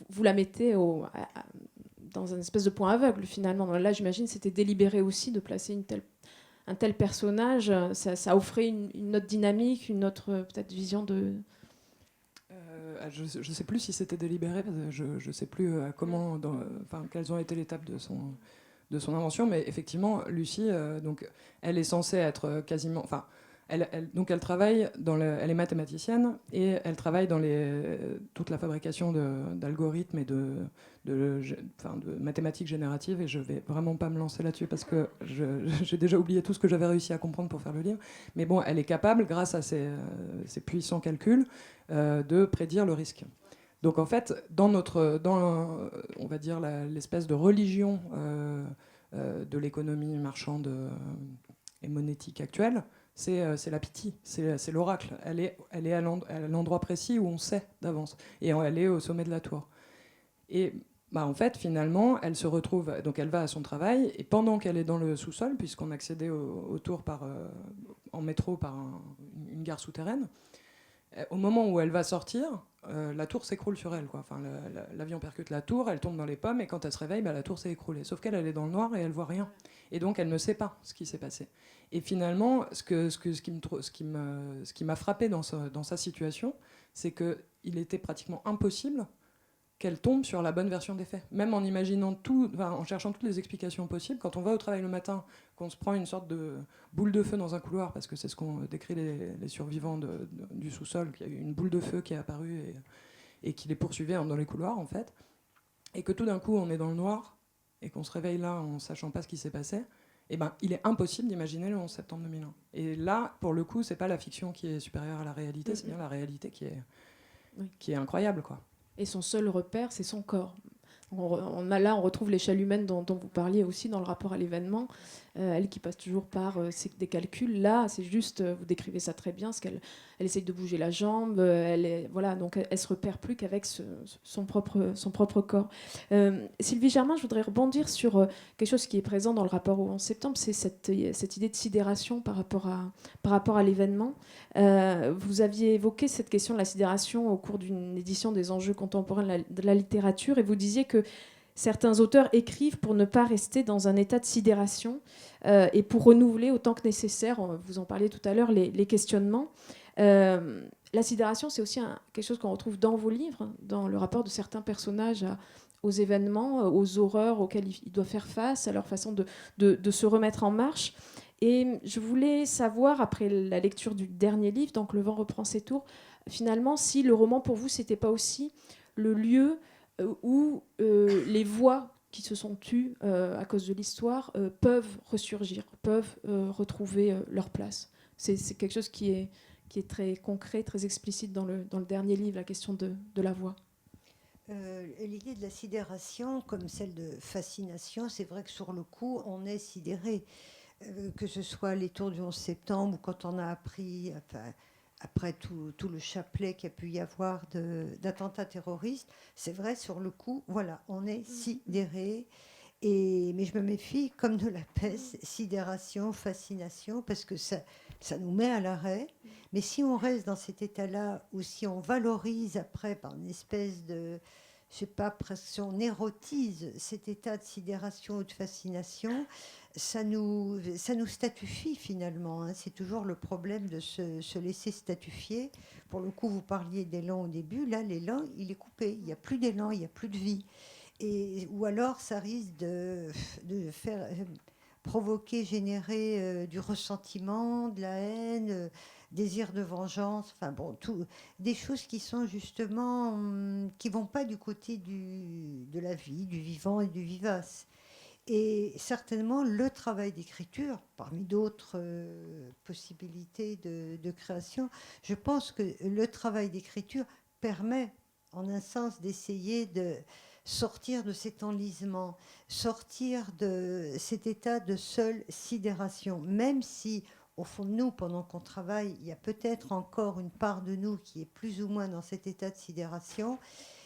S1: vous la mettez dans une espèce de point aveugle finalement. Donc là, j'imagine c'était délibéré aussi de placer un tel personnage. Ça offrait une autre dynamique, une autre peut-être vision de...
S4: Je ne sais plus si c'était délibéré, je ne sais plus quelles ont été l'étape de son invention, mais effectivement, Lucie, donc, elle est censée être quasiment... Enfin, elle travaille elle est mathématicienne et elle travaille dans toute la fabrication d'algorithmes et de mathématiques génératives, et je vais vraiment pas me lancer là-dessus parce que j'ai déjà oublié tout ce que j'avais réussi à comprendre pour faire le livre. Mais bon, elle est capable, grâce à ses puissants calculs, de prédire le risque. Donc en fait, dans on va dire l'espèce de religion de l'économie marchande et monétique actuelle, c'est la pitié, c'est l'oracle. Elle est à l'endroit précis où on sait d'avance. Et elle est au sommet de la tour. Et en fait, finalement, elle se retrouve... Donc elle va à son travail, et pendant qu'elle est dans le sous-sol, puisqu'on accédait aux tours en métro par une gare souterraine, au moment où elle va sortir, la tour s'écroule sur elle, quoi. Enfin, l'avion percute la tour, elle tombe dans les pommes, et quand elle se réveille, la tour s'est écroulée. Sauf qu'elle est dans le noir et elle voit rien. Et donc elle ne sait pas ce qui s'est passé. Et finalement, ce qui m'a frappé dans sa situation, c'est qu'il était pratiquement impossible qu'elle tombe sur la bonne version des faits. Même en imaginant tout, en cherchant toutes les explications possibles, quand on va au travail le matin, qu'on se prend une sorte de boule de feu dans un couloir, parce que c'est ce qu'ont décrit les survivants du sous-sol, qu'il y a eu une boule de feu qui est apparue et qui les poursuivait dans les couloirs, en fait, et que tout d'un coup, on est dans le noir, et qu'on se réveille là en ne sachant pas ce qui s'est passé, eh ben, il est impossible d'imaginer le 11 septembre 2001. Et là, pour le coup, c'est pas la fiction qui est supérieure à la réalité, c'est bien la réalité qui est incroyable, quoi.
S1: Et son seul repère, c'est son corps. Là, on retrouve l'échelle humaine dont vous parliez aussi dans le rapport à l'événement. Elle qui passe toujours par des calculs. Là, c'est juste, vous décrivez ça très bien, parce qu'elle essaye de bouger la jambe. Voilà, donc elle se repère plus qu'avec son propre corps. Sylvie Germain, je voudrais rebondir sur quelque chose qui est présent dans le rapport au 11 septembre, c'est cette idée de sidération par rapport à l'événement. Vous aviez évoqué cette question de la sidération au cours d'une édition des enjeux contemporains de la littérature, et vous disiez que certains auteurs écrivent pour ne pas rester dans un état de sidération et pour renouveler autant que nécessaire, vous en parliez tout à l'heure, les questionnements. La sidération, c'est aussi quelque chose qu'on retrouve dans vos livres, dans le rapport de certains personnages aux événements, aux horreurs auxquelles ils doivent faire face, à leur façon de se remettre en marche. Et je voulais savoir, après la lecture du dernier livre, donc Le vent reprend ses tours, finalement, si le roman, pour vous, c'était pas aussi le lieu où les voix qui se sont tues à cause de l'histoire peuvent ressurgir, peuvent retrouver leur place. C'est quelque chose qui est très concret, très explicite dans le dernier livre, la question de la voix.
S2: L'idée de la sidération, comme celle de fascination, c'est vrai que sur le coup, on est sidéré. Que ce soit les tours du 11 septembre ou quand on a appris, après tout le chapelet qu'il y a pu y avoir d'attentats terroristes, c'est vrai, sur le coup, voilà, on est sidéré. Mais je me méfie, comme de la peste, sidération, fascination, parce que ça nous met à l'arrêt. Mais si on reste dans cet état-là, ou si on valorise après par une espèce de, je sais pas, presque si on érotise cet état de sidération ou de fascination, ça nous statufie finalement. Hein. C'est toujours le problème de se laisser statufier. Pour le coup, vous parliez d'élan au début. Là, l'élan, il est coupé. Il n'y a plus d'élan, il n'y a plus de vie. Ou alors, ça risque de faire provoquer, générer du ressentiment, de la haine, désir de vengeance. Enfin bon, des choses qui sont justement qui vont pas du côté de la vie, du vivant et du vivace. Et certainement, le travail d'écriture, parmi d'autres possibilités de création, je pense que le travail d'écriture permet, en un sens, d'essayer de sortir de cet enlisement, sortir de cet état de seule sidération, même si, au fond de nous, pendant qu'on travaille, il y a peut-être encore une part de nous qui est plus ou moins dans cet état de sidération,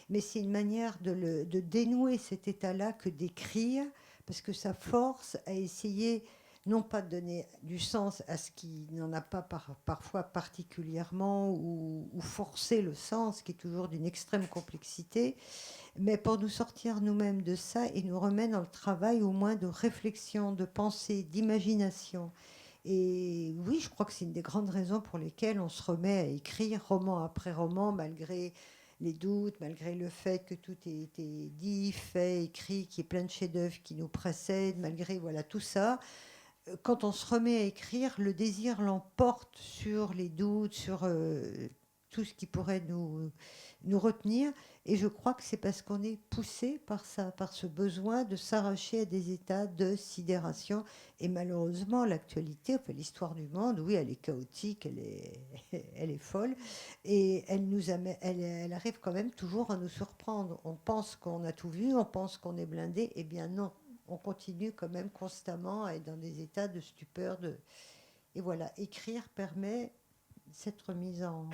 S2: mais c'est une manière de dénouer cet état-là que d'écrire, parce que ça force à essayer, non pas de donner du sens à ce qui n'en a pas parfois particulièrement, ou forcer le sens, qui est toujours d'une extrême complexité, mais pour nous sortir nous-mêmes de ça et nous remettre dans le travail au moins de réflexion, de pensée, d'imagination. Et oui, je crois que c'est une des grandes raisons pour lesquelles on se remet à écrire roman après roman, malgré les doutes, malgré le fait que tout ait été dit, fait, écrit, qu'il y ait plein de chefs-d'œuvre qui nous précèdent, malgré voilà, tout ça. Quand on se remet à écrire, le désir l'emporte sur les doutes, sur tout ce qui pourrait nous retenir. Et je crois que c'est parce qu'on est poussé par ça, par ce besoin de s'arracher à des états de sidération. Et malheureusement, l'actualité, enfin, l'histoire du monde, oui, elle est chaotique, elle est folle. Et elle arrive quand même toujours à nous surprendre. On pense qu'on a tout vu, on pense qu'on est blindé. Eh bien non, on continue quand même constamment à être dans des états de stupeur. Et voilà, écrire permet cette remise en...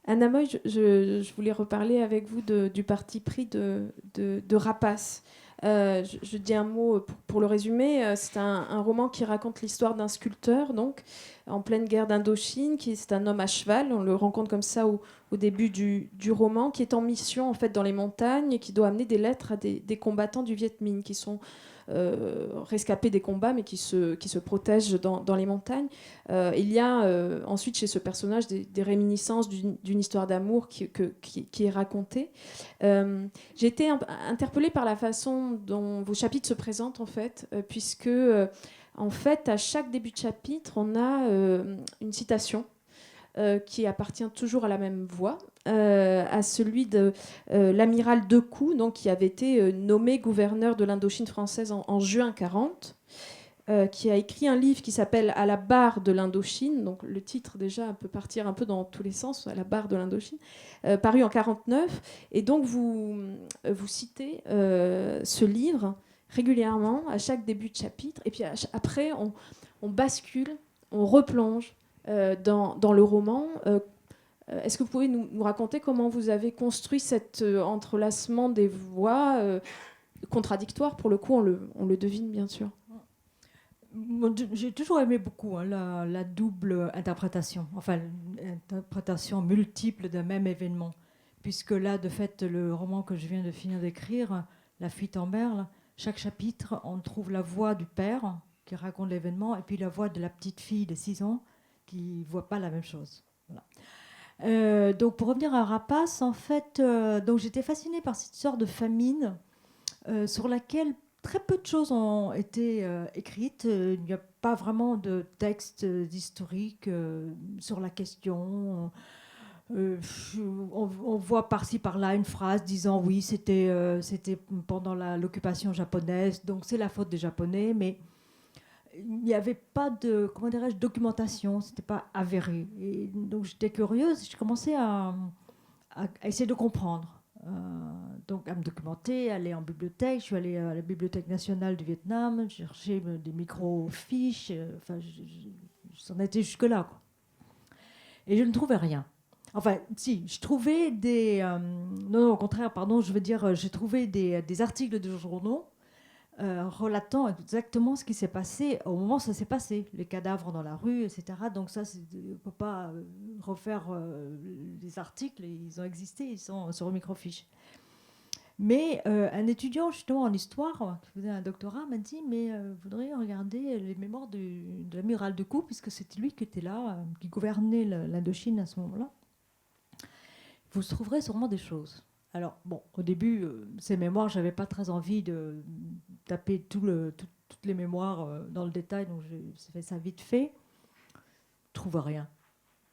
S1: Anna Moy, je voulais reparler avec vous du parti pris de Rapace. Je dis un mot pour le résumer. C'est un roman qui raconte l'histoire d'un sculpteur, donc, en pleine guerre d'Indochine, c'est un homme à cheval. On le rencontre comme ça au début du roman, qui est en mission en fait, dans les montagnes et qui doit amener des lettres à des combattants du Viet Minh qui sont rescapés des combats, mais qui se protègent dans les montagnes. Il y a ensuite chez ce personnage des réminiscences d'une histoire d'amour qui est racontée. J'ai été interpellée par la façon dont vos chapitres se présentent, en fait, puisque, en fait, à chaque début de chapitre, on a une citation qui appartient toujours à la même voix, à celui de l'amiral Decoux, donc, qui avait été nommé gouverneur de l'Indochine française en juin 40, qui a écrit un livre qui s'appelle « À la barre de l'Indochine », donc le titre déjà peut partir un peu dans tous les sens, « À la barre de l'Indochine », paru en 49. Et donc vous citez ce livre régulièrement à chaque début de chapitre, et puis après on bascule, on replonge dans le roman. Est-ce que vous pouvez nous raconter comment vous avez construit cet entrelacement des voix contradictoires? Pour le coup, on le devine, bien sûr.
S3: J'ai toujours aimé beaucoup la double interprétation, enfin l'interprétation multiple d'un même événement. Puisque là, de fait, le roman que je viens de finir d'écrire, La fuite en Merle, chaque chapitre, on trouve la voix du père qui raconte l'événement et puis la voix de la petite fille de 6 ans qui ne voit pas la même chose. Voilà. Donc pour revenir à Rapace, en fait, donc j'étais fascinée par cette sorte de famine sur laquelle très peu de choses ont été écrites. Il n'y a pas vraiment de texte historique sur la question. On voit par-ci par-là une phrase disant oui, c'était pendant l'occupation japonaise, donc c'est la faute des Japonais, mais il n'y avait pas de, comment dirais-je, documentation, c'était pas avéré. Et donc j'étais curieuse, j'ai commencé à essayer de comprendre. Donc à me documenter, aller en bibliothèque. Je suis allée à la Bibliothèque nationale du Vietnam, chercher des micro-fiches. Enfin, j'en étais jusque-là, quoi. Et je ne trouvais rien. Enfin, si, je trouvais des... non, au contraire, pardon, je veux dire, j'ai trouvé des articles de journaux relatant exactement ce qui s'est passé au moment où ça s'est passé, les cadavres dans la rue, etc. Donc ça, on ne peut pas refaire les articles, ils ont existé, ils sont sur microfiche. Mais un étudiant justement en histoire, qui faisait un doctorat, m'a dit, mais vous voudriez regarder les mémoires de l'amiral Decoux, puisque c'était lui qui était là, qui gouvernait l'Indochine à ce moment-là. Vous trouverez sûrement des choses. Alors, bon, au début, ces mémoires, je n'avais pas très envie de taper toutes les mémoires dans le détail, donc j'ai fait ça vite fait. Je trouve rien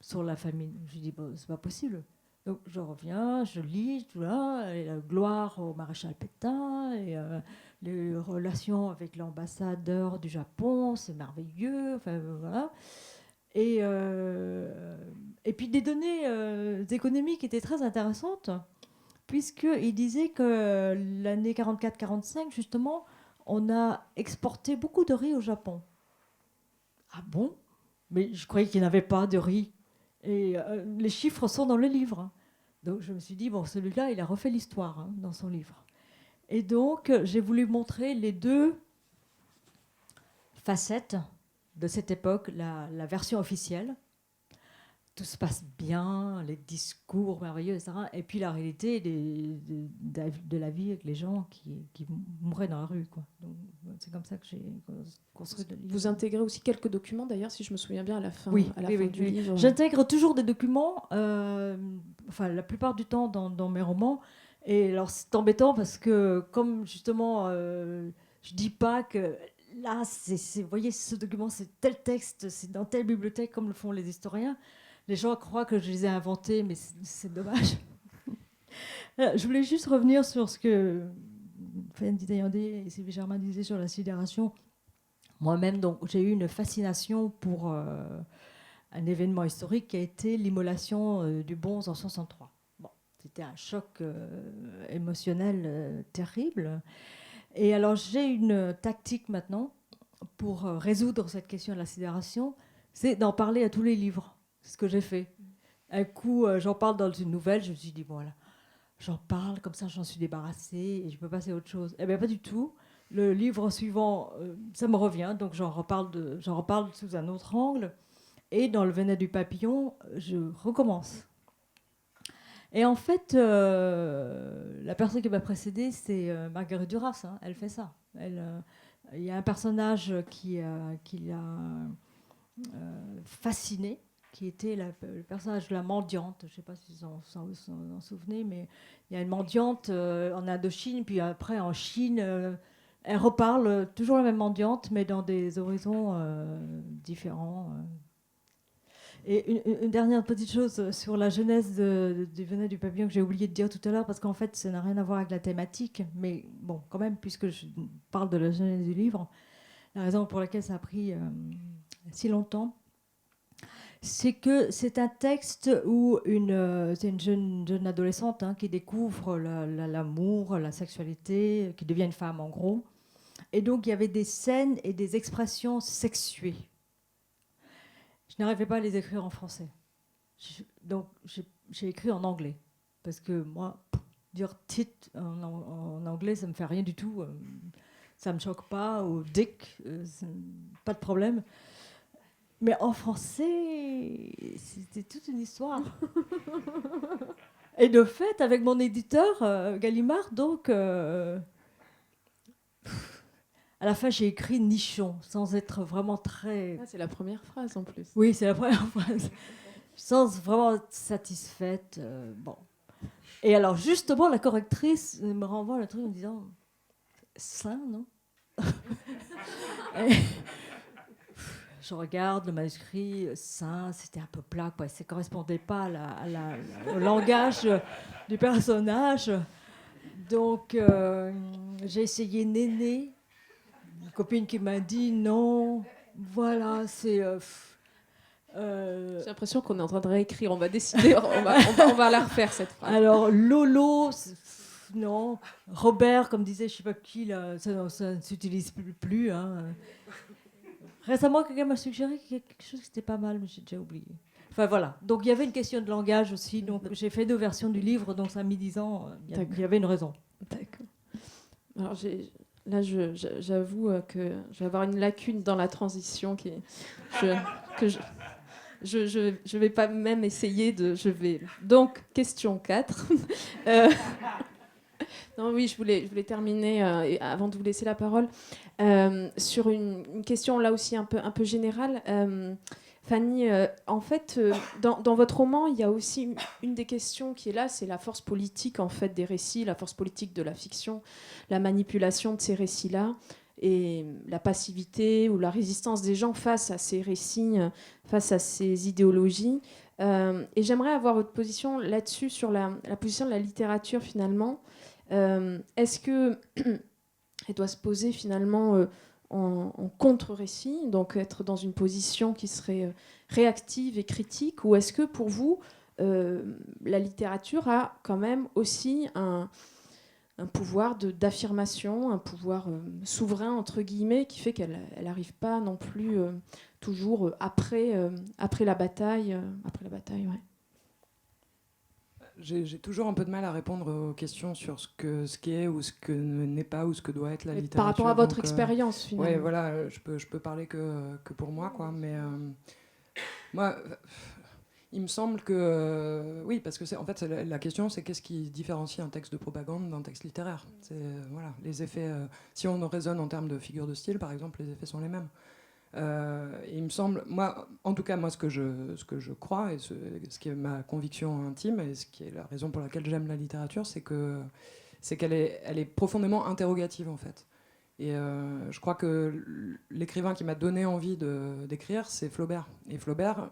S3: sur la famine. Je dis, bon, c'est pas possible. Donc, je reviens, je lis, tout là, et la gloire au maréchal Pétain, et les relations avec l'ambassadeur du Japon, c'est merveilleux, enfin, voilà. Et puis des données économiques étaient très intéressantes, puisqu'il disait que l'année 44-45, justement, on a exporté beaucoup de riz au Japon. Ah bon? Mais je croyais qu'il n'y avait pas de riz. Et les chiffres sont dans le livre. Donc je me suis dit, bon, celui-là, il a refait l'histoire dans son livre. Et donc, j'ai voulu montrer les deux facettes de cette époque, la version officielle. Tout se passe bien, les discours merveilleux, etc. Et puis la réalité de la vie avec les gens qui mouraient dans la rue, quoi. Donc, c'est comme ça que j'ai construit le livre.
S1: Vous intégrez aussi quelques documents, d'ailleurs, si je me souviens bien, à la fin,
S3: oui,
S1: du livre.
S3: J'intègre toujours des documents, enfin la plupart du temps dans mes romans. Et alors c'est embêtant parce que comme justement, je dis pas que là, vous voyez, ce document, c'est tel texte, c'est dans telle bibliothèque, comme le font les historiens. Les gens croient que je les ai inventés, mais c'est dommage. Je voulais juste revenir sur ce que Fendi Dayandé et Sylvie Germain disaient sur la sidération. Moi-même, donc, j'ai eu une fascination pour un événement historique qui a été l'immolation du Bonze en 1963. Bon, c'était un choc émotionnel terrible. Et alors, j'ai une tactique maintenant pour résoudre cette question de la sidération, c'est d'en parler à tous les livres. C'est ce que j'ai fait. Un coup, j'en parle dans une nouvelle, je me suis dit, voilà, j'en parle, comme ça j'en suis débarrassée et je peux passer à autre chose. Eh bien, pas du tout. Le livre suivant, ça me revient, donc j'en reparle sous un autre angle. Et dans Le Venin du papillon, je recommence. Et en fait, la personne qui m'a précédée, c'est Marguerite Duras. Elle fait ça. Il y a un personnage qui l'a fasciné, qui était le personnage de la mendiante. Je ne sais pas si vous en souvenez, mais il y a une mendiante en Indochine, puis après en Chine. Elle reparle toujours la même mendiante, mais dans des horizons différents. Et une dernière petite chose sur la genèse du Venin du papillon que j'ai oublié de dire tout à l'heure, parce qu'en fait, ça n'a rien à voir avec la thématique, mais bon, quand même, puisque je parle de la genèse du livre, la raison pour laquelle ça a pris si longtemps, c'est que c'est un texte où c'est une jeune adolescente qui découvre l'amour, la sexualité, qui devient une femme en gros. Et donc il y avait des scènes et des expressions sexuées. Je n'arrivais pas à les écrire en français. Donc j'ai écrit en anglais. Parce que moi, dire tit en anglais, ça ne me fait rien du tout. Ça ne me choque pas. Ou dick, pas de problème. Mais en français, c'était toute une histoire. Et de fait, avec mon éditeur, Gallimard, donc, à la fin, j'ai écrit nichon, sans être vraiment très...
S1: Ah, c'est la première phrase en plus.
S3: Oui, c'est la première phrase. Sans vraiment être satisfaite. Bon. Et alors, justement, la correctrice me renvoie le truc en disant sein, non? Et je regarde le manuscrit, sein, c'était un peu plat, quoi. Ça ne correspondait pas au langage du personnage. Donc, j'ai essayé Néné, une copine qui m'a dit non, voilà, c'est...
S1: J'ai l'impression qu'on est en train de réécrire. On va décider, on va la refaire cette phrase.
S3: Alors, Lolo, non. Robert, comme disait je ne sais pas qui, là, ça ne s'utilise plus. Récemment, quelqu'un m'a suggéré quelque chose qui était pas mal, mais j'ai déjà oublié. Enfin voilà. Donc il y avait une question de langage aussi. Donc j'ai fait 2 versions du livre, donc ça a mis 10 ans. Il y avait une raison.
S1: D'accord. Alors là, j'avoue que je vais avoir une lacune dans la transition je vais pas même essayer de... Donc, question 4. Non, oui, je voulais terminer, avant de vous laisser la parole, sur une question là aussi un peu générale. Fanny, en fait, dans votre roman, il y a aussi une des questions qui est là, c'est la force politique en fait des récits, la force politique de la fiction, la manipulation de ces récits-là et la passivité ou la résistance des gens face à ces récits, face à ces idéologies. Et j'aimerais avoir votre position là-dessus, sur la position de la littérature finalement. Est-ce que elle doit se poser finalement en contre-récit, donc être dans une position qui serait réactive et critique, ou est-ce que pour vous, la littérature a quand même aussi un pouvoir d'affirmation, un pouvoir souverain, entre guillemets, qui fait qu'elle n'arrive pas non plus toujours après la bataille. Ouais.
S4: J'ai toujours un peu de mal à répondre aux questions sur ce qui est ou ce que n'est pas ou ce que doit être la littérature.
S1: Par rapport à votre expérience, finalement.
S4: Oui, voilà, je peux parler que pour moi, quoi. Mais moi, il me semble que... oui, parce que en fait, la question, c'est qu'est-ce qui différencie un texte de propagande d'un texte littéraire. Voilà, les effets... si on raisonne en termes de figure de style, par exemple, les effets sont les mêmes. Et il me semble, moi, en tout cas, moi, ce que je crois, et ce qui est ma conviction intime, et ce qui est la raison pour laquelle j'aime la littérature, c'est qu'elle est profondément interrogative, en fait. Et je crois que l'écrivain qui m'a donné envie d'écrire, c'est Flaubert. Et Flaubert,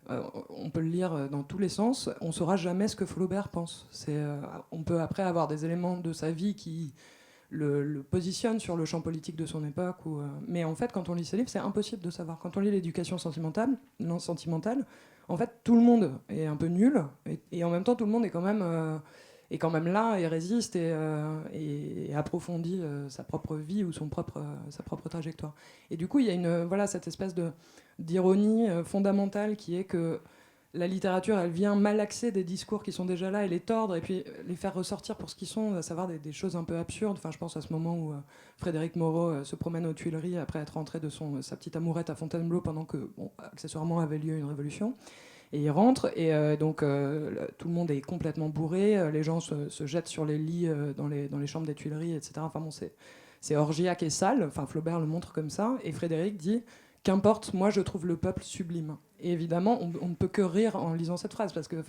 S4: on peut le lire dans tous les sens, on ne saura jamais ce que Flaubert pense. On peut après avoir des éléments de sa vie qui... Le positionne sur le champ politique de son époque. Mais en fait, quand on lit ses livres, c'est impossible de savoir. Quand on lit l'éducation sentimentale, en fait, tout le monde est un peu nul, et en même temps, tout le monde est quand même là et résiste et approfondit sa propre vie ou sa propre trajectoire. Et du coup, il y a cette espèce d'ironie fondamentale qui est que la littérature, elle vient malaxer des discours qui sont déjà là et les tordre et puis les faire ressortir pour ce qu'ils sont, à savoir des choses un peu absurdes. Enfin, je pense à ce moment où Frédéric Moreau se promène aux Tuileries après être rentré de sa petite amourette à Fontainebleau pendant que, accessoirement, avait lieu une révolution. Et il rentre, et donc tout le monde est complètement bourré, les gens se jettent sur les lits dans les chambres des Tuileries, etc. Enfin bon, c'est orgiaque et sale, enfin Flaubert le montre comme ça, et Frédéric dit « Qu'importe, moi je trouve le peuple sublime ». Et évidemment, on ne peut que rire en lisant cette phrase, parce qu'il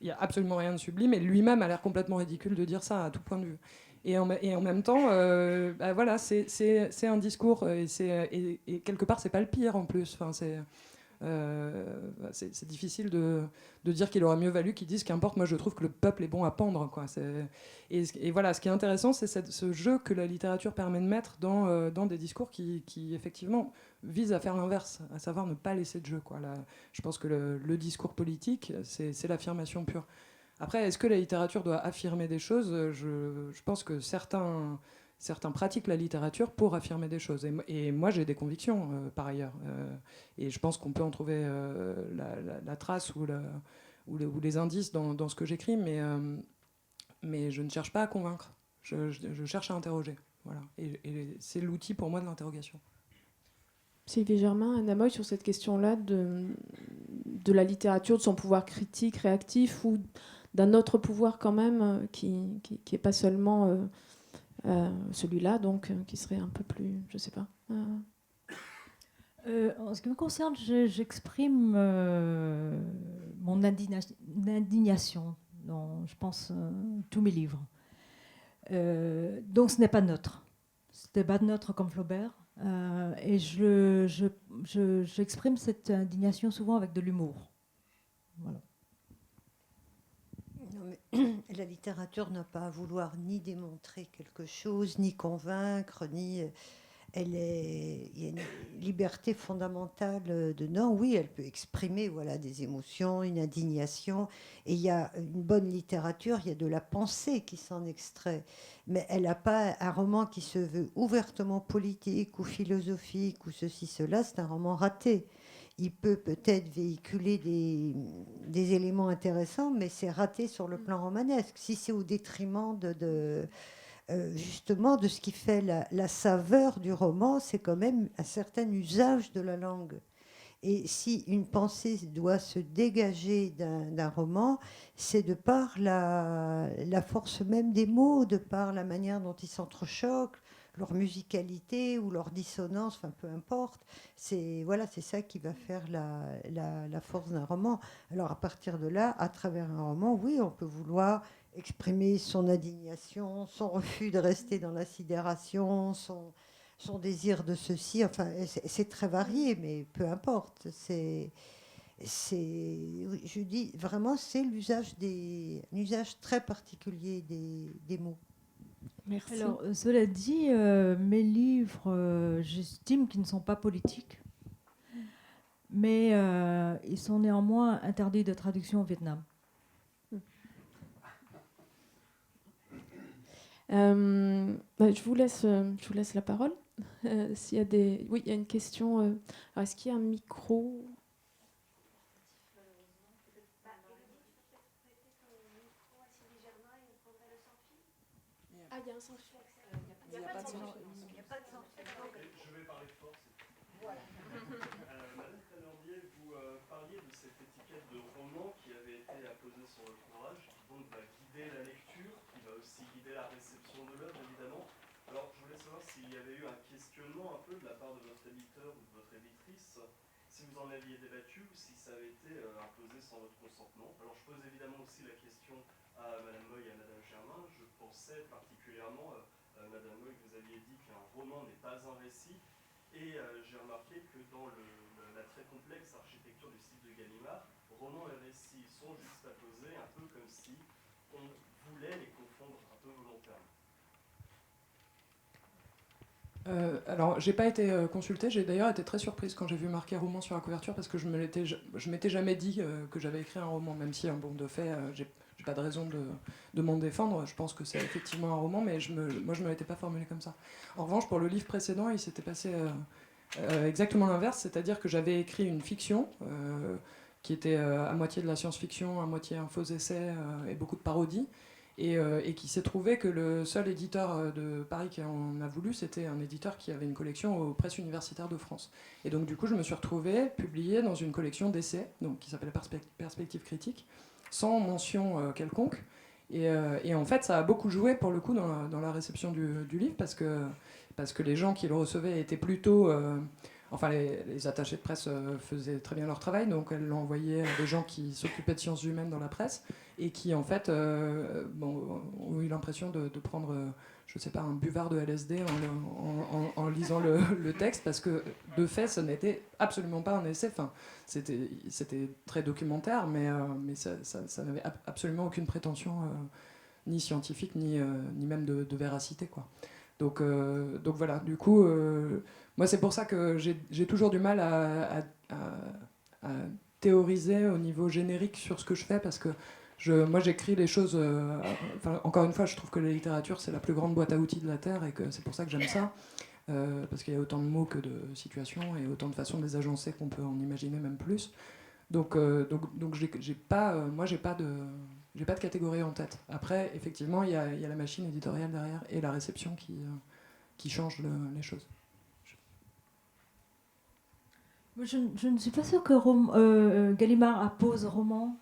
S4: n'y a absolument rien de sublime, et lui-même a l'air complètement ridicule de dire ça à tout point de vue. Et en même temps, voilà, c'est un discours, et quelque part, c'est pas le pire en plus. Enfin, c'est difficile de dire qu'il aurait mieux valu qu'ils disent qu'importe, moi je trouve que le peuple est bon à pendre, quoi. Et voilà, ce qui est intéressant, c'est ce jeu que la littérature permet de mettre dans des discours qui effectivement visent à faire l'inverse, à savoir ne pas laisser de jeu, quoi. Là, je pense que le discours politique, c'est l'affirmation pure. Après, est-ce que la littérature doit affirmer des choses ? Je pense que certains pratiquent la littérature pour affirmer des choses. Et moi, j'ai des convictions, par ailleurs. Et je pense qu'on peut en trouver la trace ou les indices dans ce que j'écris, mais je ne cherche pas à convaincre. Je cherche à interroger. Voilà. Et c'est l'outil pour moi de l'interrogation.
S1: Sylvie Germain, Anna Moy, sur cette question-là de la littérature, de son pouvoir critique, réactif, ou d'un autre pouvoir quand même, qui n'est pas seulement celui-là, donc qui serait un peu plus, je ne sais pas.
S3: En ce qui me concerne, j'exprime mon indignation dans, je pense, tous mes livres. Donc ce n'est pas neutre. Ce n'est pas neutre comme Flaubert. Et j'exprime cette indignation souvent avec de l'humour. Voilà.
S2: Non, mais la littérature n'a pas à vouloir ni démontrer quelque chose, ni convaincre, ni... il y a une liberté fondamentale de non, oui, elle peut exprimer voilà, des émotions, une indignation, et il y a une bonne littérature, il y a de la pensée qui s'en extrait, mais elle n'a pas un roman qui se veut ouvertement politique ou philosophique ou ceci, cela, c'est un roman raté. Il peut peut-être véhiculer des éléments intéressants, mais c'est raté sur le plan romanesque. Si c'est au détriment justement de ce qui fait la saveur du roman, c'est quand même un certain usage de la langue. Et si une pensée doit se dégager d'un roman, c'est de par la force même des mots, de par la manière dont ils s'entrechoquent, leur musicalité ou leur dissonance, enfin peu importe. C'est ça qui va faire la force d'un roman. Alors à partir de là, à travers un roman, oui, on peut vouloir exprimer son indignation, son refus de rester dans la sidération, son désir de ceci. Enfin, c'est très varié, mais peu importe. Je dis vraiment, c'est un usage très particulier des mots.
S1: Merci.
S3: Alors, cela dit, mes livres, j'estime qu'ils ne sont pas politiques, mais ils sont néanmoins interdits de traduction au Vietnam.
S1: Je vous laisse la parole. S'il y a des... Oui, il y a une question. Alors, est-ce qu'il y a un micro ? Ah, il y a un sans-fil. Il n'y a pas de sans-fil.
S5: Je vais parler fort. Voilà. Madame Tanordier, vous parliez de cette étiquette de roman qui avait été apposée sur votre ouvrage, qui donc va guider la lecture, qui va aussi guider la réception de l'œuvre, évidemment. Alors, je voulais savoir s'il y avait eu un questionnement un peu de la part de votre éditeur ou de votre éditrice, si vous en aviez débattu ou si ça avait été imposé sans votre consentement. Alors, je pose évidemment aussi la question à Madame Moy et à Madame Germain. Je pensais particulièrement, Madame Moy, que vous aviez dit qu'un roman n'est pas un récit. Et j'ai remarqué que dans la très complexe architecture du site de Gallimard, roman et récit sont juxtaposés un peu comme si on voulait les confondre un peu volontairement.
S4: Alors, j'ai pas été consultée. J'ai d'ailleurs été très surprise quand j'ai vu marqué roman sur la couverture, parce que je m'étais jamais dit que j'avais écrit un roman, même si, bon, de fait, j'ai pas de raison de m'en défendre. Je pense que c'est effectivement un roman, mais moi, je me l'étais pas formulé comme ça. En revanche, pour le livre précédent, il s'était passé exactement l'inverse, c'est-à-dire que j'avais écrit une fiction qui était à moitié de la science-fiction, à moitié un faux essai et beaucoup de parodies. et qui s'est trouvé que le seul éditeur de Paris qui en a voulu, c'était un éditeur qui avait une collection aux presses universitaires de France. Et donc du coup, je me suis retrouvée publiée dans une collection d'essais, donc qui s'appelle Perspective critique, sans mention quelconque. Et en fait, ça a beaucoup joué pour le coup dans la réception du livre, parce que les gens qui le recevaient étaient plutôt... Enfin, les attachés de presse faisaient très bien leur travail, donc elles l'ont envoyé à des gens qui s'occupaient de sciences humaines dans la presse et qui, en fait, ont eu l'impression de prendre, je sais pas, un buvard de LSD en lisant le texte, parce que, de fait, ce n'était absolument pas un essai. Enfin, c'était très documentaire, mais ça n'avait absolument aucune prétention, ni scientifique, ni même de véracité, quoi. Donc voilà, du coup, moi c'est pour ça que j'ai toujours du mal à théoriser au niveau générique sur ce que je fais, parce que moi j'écris les choses, encore une fois, je trouve que la littérature c'est la plus grande boîte à outils de la Terre, et que c'est pour ça que j'aime ça, parce qu'il y a autant de mots que de situations, et autant de façons de les agencer qu'on peut en imaginer même plus. Donc j'ai pas de catégorie en tête. Après, effectivement, il y a la machine éditoriale derrière et la réception qui change les choses.
S3: Moi, je ne suis pas sûre que Gallimard appose roman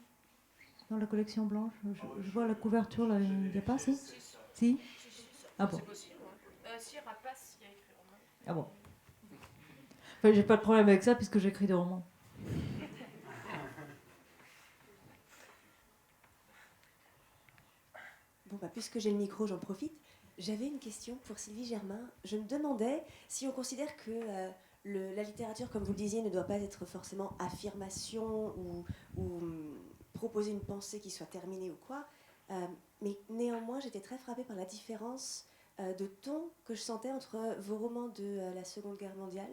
S3: dans la collection blanche. Je vois la couverture, là, il n'y a pas, si? Si? Ah bon.
S1: C'est possible, ouais. Si, Rapace, il y a écrit roman.
S3: Ah bon. Enfin, j'ai pas de problème avec ça puisque j'écris des romans.
S6: Bon, puisque j'ai le micro, j'en profite. J'avais une question pour Sylvie Germain. Je me demandais si on considère que la littérature, comme vous le disiez, ne doit pas être forcément affirmation ou proposer une pensée qui soit terminée ou quoi. Mais néanmoins, j'étais très frappée par la différence de ton que je sentais entre vos romans de la Seconde Guerre mondiale,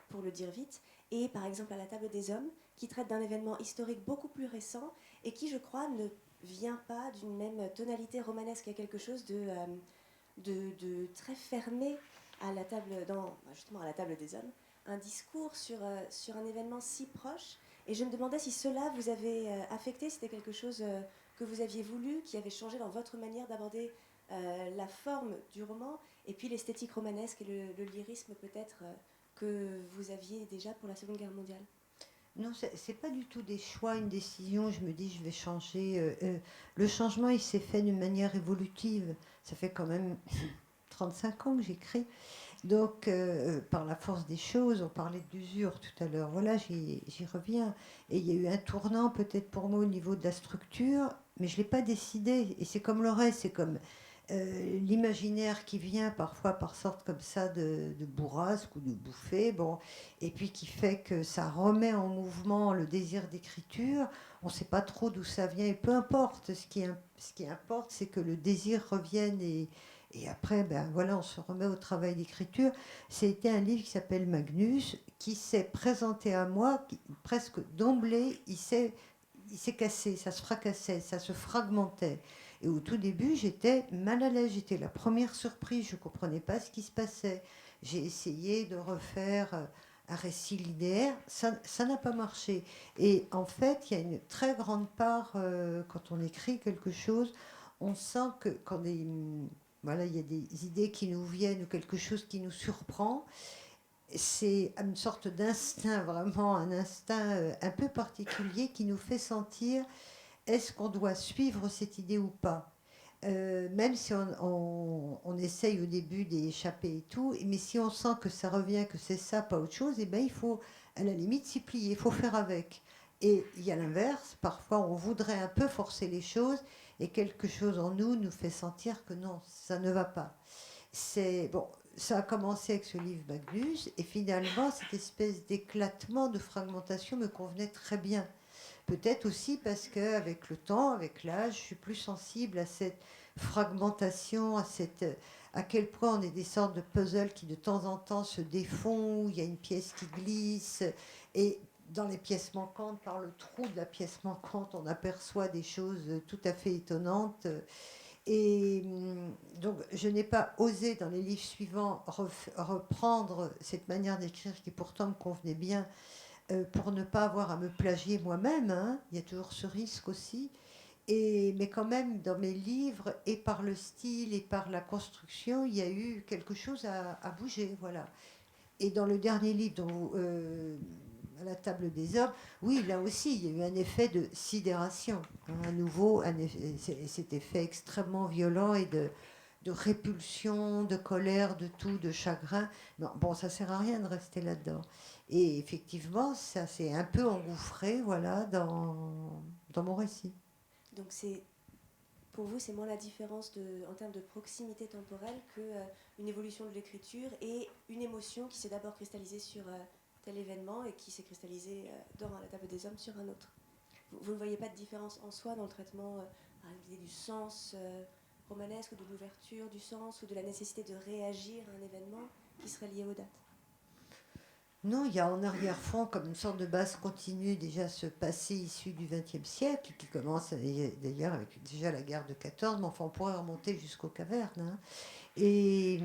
S6: pour le dire vite, et par exemple À la table des hommes, qui traite d'un événement historique beaucoup plus récent et qui, je crois, ne vient pas d'une même tonalité romanesque. Il y a quelque chose de très fermé à la table, justement à la table des hommes, un discours sur un événement si proche. Et je me demandais si cela vous avait affecté, si c'était quelque chose que vous aviez voulu, qui avait changé dans votre manière d'aborder la forme du roman, et puis l'esthétique romanesque et le lyrisme peut-être que vous aviez déjà pour la Seconde Guerre mondiale.
S2: Non, c'est pas du tout des choix, une décision. Je me dis, je vais changer. Le changement, il s'est fait d'une manière évolutive. Ça fait quand même 35 ans que j'écris. Donc, par la force des choses, on parlait d'usure tout à l'heure. Voilà, j'y reviens. Et il y a eu un tournant peut-être pour moi au niveau de la structure, mais je ne l'ai pas décidé. Et c'est comme le reste, c'est comme l'imaginaire qui vient parfois par sorte comme ça de bourrasque ou de bouffée, bon, et puis qui fait que ça remet en mouvement le désir d'écriture. On ne sait pas trop d'où ça vient, et peu importe. Ce qui importe, c'est que le désir revienne, et après, ben voilà, on se remet au travail d'écriture. C'était un livre qui s'appelle Magnus, qui s'est présenté à moi, presque d'emblée, il s'est cassé, ça se fracassait, ça se fragmentait. Et au tout début, j'étais mal à l'aise, j'étais la première surprise, je ne comprenais pas ce qui se passait. J'ai essayé de refaire un récit linéaire, ça n'a pas marché. Et en fait, il y a une très grande part, quand on écrit quelque chose, on sent que quand voilà, il y a des idées qui nous viennent ou quelque chose qui nous surprend, c'est une sorte d'instinct, vraiment un instinct un peu particulier qui nous fait sentir est-ce qu'on doit suivre cette idée ou pas, même si on essaye au début d'y échapper et tout, mais si on sent que ça revient, que c'est ça, pas autre chose, et ben il faut à la limite s'y plier, il faut faire avec. Et il y a l'inverse, parfois on voudrait un peu forcer les choses et quelque chose en nous fait sentir que non, ça ne va pas. C'est bon, ça a commencé avec ce livre Magnus, et finalement cette espèce d'éclatement, de fragmentation me convenait très bien. Peut-être aussi parce qu'avec le temps, avec l'âge, je suis plus sensible à cette fragmentation, à quel point on est des sortes de puzzles qui de temps en temps se défont, où il y a une pièce qui glisse, et dans les pièces manquantes, par le trou de la pièce manquante, on aperçoit des choses tout à fait étonnantes. Et donc, je n'ai pas osé, dans les livres suivants, reprendre cette manière d'écrire qui pourtant me convenait bien, pour ne pas avoir à me plagier moi-même, hein. Il y a toujours ce risque aussi. Mais quand même, dans mes livres, et par le style et par la construction, il y a eu quelque chose à bouger, voilà. Et dans le dernier livre, à la table des hommes, oui, là aussi, il y a eu un effet de sidération, hein, à nouveau, cet effet extrêmement violent et de répulsion, de colère, de tout, de chagrin. Non, bon, ça sert à rien de rester là-dedans. Et effectivement, ça s'est un peu engouffré, voilà, dans mon récit.
S6: Donc pour vous, c'est moins la différence en termes de proximité temporelle qu'une évolution de l'écriture et une émotion qui s'est d'abord cristallisée sur tel événement et qui s'est cristallisée dans la table des hommes sur un autre. Vous ne voyez pas de différence en soi dans le traitement par exemple, du sens romanesque ou de l'ouverture du sens ou de la nécessité de réagir à un événement qui serait lié aux dates?
S2: Non, il y a en arrière-fond comme une sorte de base continue déjà ce passé issu du XXe siècle qui commence d'ailleurs avec déjà la guerre de 14, mais enfin on pourrait remonter jusqu'aux cavernes. Hein. Et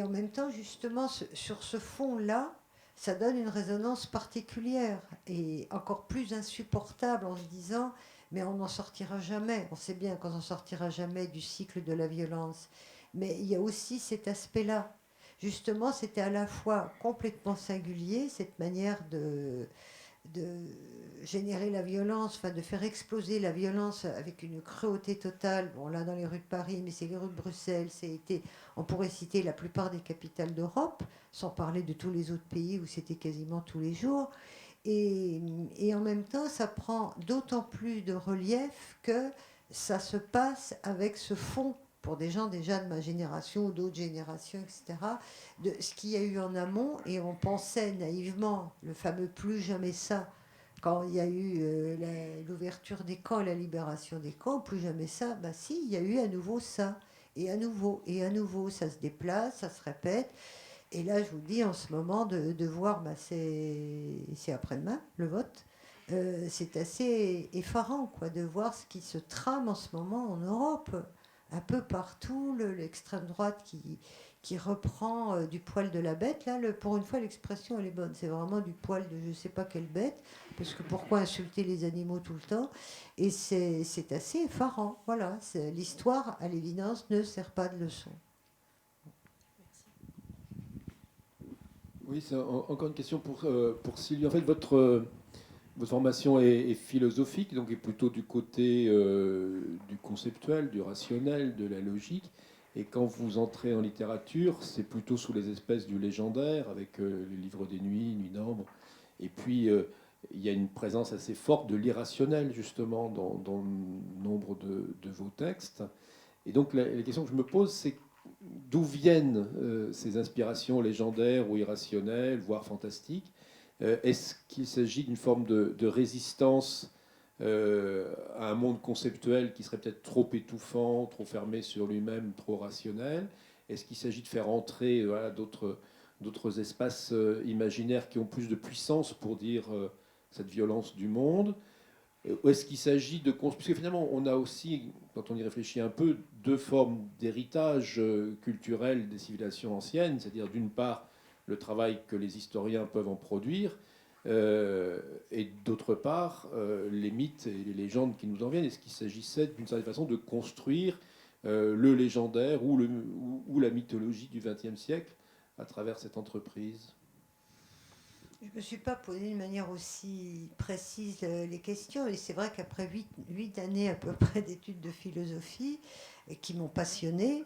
S2: en même temps, justement, sur ce fond-là, ça donne une résonance particulière et encore plus insupportable en se disant mais on n'en sortira jamais. On sait bien qu'on n'en sortira jamais du cycle de la violence. Mais il y a aussi cet aspect-là. Justement, c'était à la fois complètement singulier, cette manière de générer la violence, enfin de faire exploser la violence avec une cruauté totale. Bon, là, dans les rues de Paris, mais c'est les rues de Bruxelles, on pourrait citer la plupart des capitales d'Europe, sans parler de tous les autres pays où c'était quasiment tous les jours. Et en même temps, ça prend d'autant plus de relief que ça se passe avec ce fond pour des gens déjà de ma génération ou d'autres générations, etc., de ce qu'il y a eu en amont, et on pensait naïvement, le fameux plus jamais ça, quand il y a eu l'ouverture des camps, la libération des camps, plus jamais ça, bah si, il y a eu à nouveau ça, et à nouveau, ça se déplace, ça se répète, et là je vous dis en ce moment de voir, bah, c'est après-demain, le vote, c'est assez effarant quoi, de voir ce qui se trame en ce moment en Europe, un peu partout, l'extrême droite qui reprend du poil de la bête. Là, pour une fois, l'expression, elle est bonne. C'est vraiment du poil de je ne sais pas quelle bête, parce que pourquoi insulter les animaux tout le temps? Et c'est assez effarant. Voilà, l'histoire, à l'évidence, ne sert pas de leçon.
S7: Oui, c'est encore une question pour Sylvie. En fait, votre formation est philosophique, donc est plutôt du côté du conceptuel, du rationnel, de la logique. Et quand vous entrez en littérature, c'est plutôt sous les espèces du légendaire, avec les livres des nuits, Nuit d'ambre. Et puis, il y a une présence assez forte de l'irrationnel, justement, dans nombre de vos textes. Et donc, la question que je me pose, c'est d'où viennent ces inspirations légendaires ou irrationnelles, voire fantastiques? Est-ce qu'il s'agit d'une forme de résistance à un monde conceptuel qui serait peut-être trop étouffant, trop fermé sur lui-même, trop rationnel? Est-ce qu'il s'agit de faire entrer d'autres espaces imaginaires qui ont plus de puissance pour dire cette violence du monde? Ou est-ce qu'il s'agit de... Parce que finalement, on a aussi, quand on y réfléchit un peu, deux formes d'héritage culturel des civilisations anciennes, c'est-à-dire d'une part le travail que les historiens peuvent en produire, et d'autre part les mythes et les légendes qui nous en viennent. Est-ce qu'il s'agissait d'une certaine façon de construire le légendaire ou la mythologie du XXe siècle à travers cette entreprise?
S2: Je ne me suis pas posé de manière aussi précise les questions. Et c'est vrai qu'après 8 années à peu près d'études de philosophie, qui m'ont passionnée,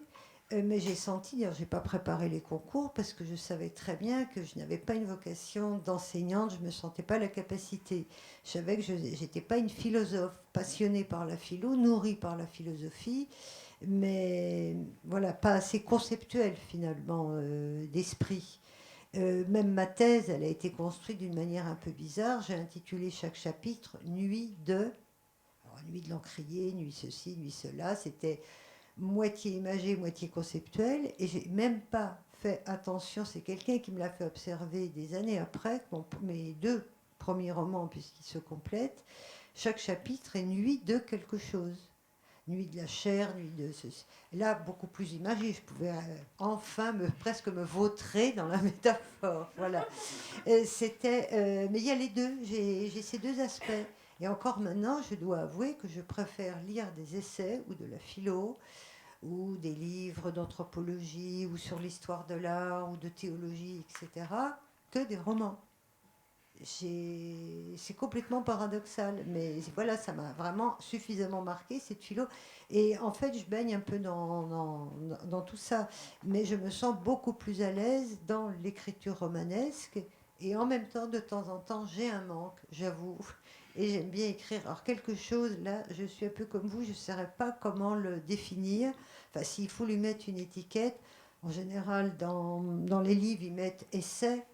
S2: mais j'ai senti, d'ailleurs je n'ai pas préparé les concours parce que je savais très bien que je n'avais pas une vocation d'enseignante, je ne me sentais pas la capacité. Je savais que je n'étais pas une philosophe passionnée par la philo, nourrie par la philosophie, mais voilà, pas assez conceptuelle finalement d'esprit. Même ma thèse, elle a été construite d'une manière un peu bizarre. J'ai intitulé chaque chapitre Nuit de... Alors, nuit de l'encrier, nuit ceci, nuit cela. C'était moitié imagé, moitié conceptuel. Et j'ai même pas fait attention. C'est quelqu'un qui me l'a fait observer des années après, mes 2 premiers romans, puisqu'ils se complètent. Chaque chapitre est nuit de quelque chose. Nuit de la chair, nuit de ceci. Là, beaucoup plus imagé. Je pouvais enfin presque me vautrer dans la métaphore. Voilà. Mais il y a les deux. J'ai ces 2 aspects. Et encore maintenant, je dois avouer que je préfère lire des essais ou de la philo ou des livres d'anthropologie ou sur l'histoire de l'art ou de théologie, etc., que des romans. C'est complètement paradoxal, mais voilà, ça m'a vraiment suffisamment marqué, cette philo. Et en fait, je baigne un peu dans tout ça, mais je me sens beaucoup plus à l'aise dans l'écriture romanesque. Et en même temps en temps, j'ai un manque, j'avoue. Et j'aime bien écrire. Alors, quelque chose, là, je suis un peu comme vous, je ne saurais pas comment le définir. Enfin, s'il faut lui mettre une étiquette, en général, dans les livres, ils mettent essai.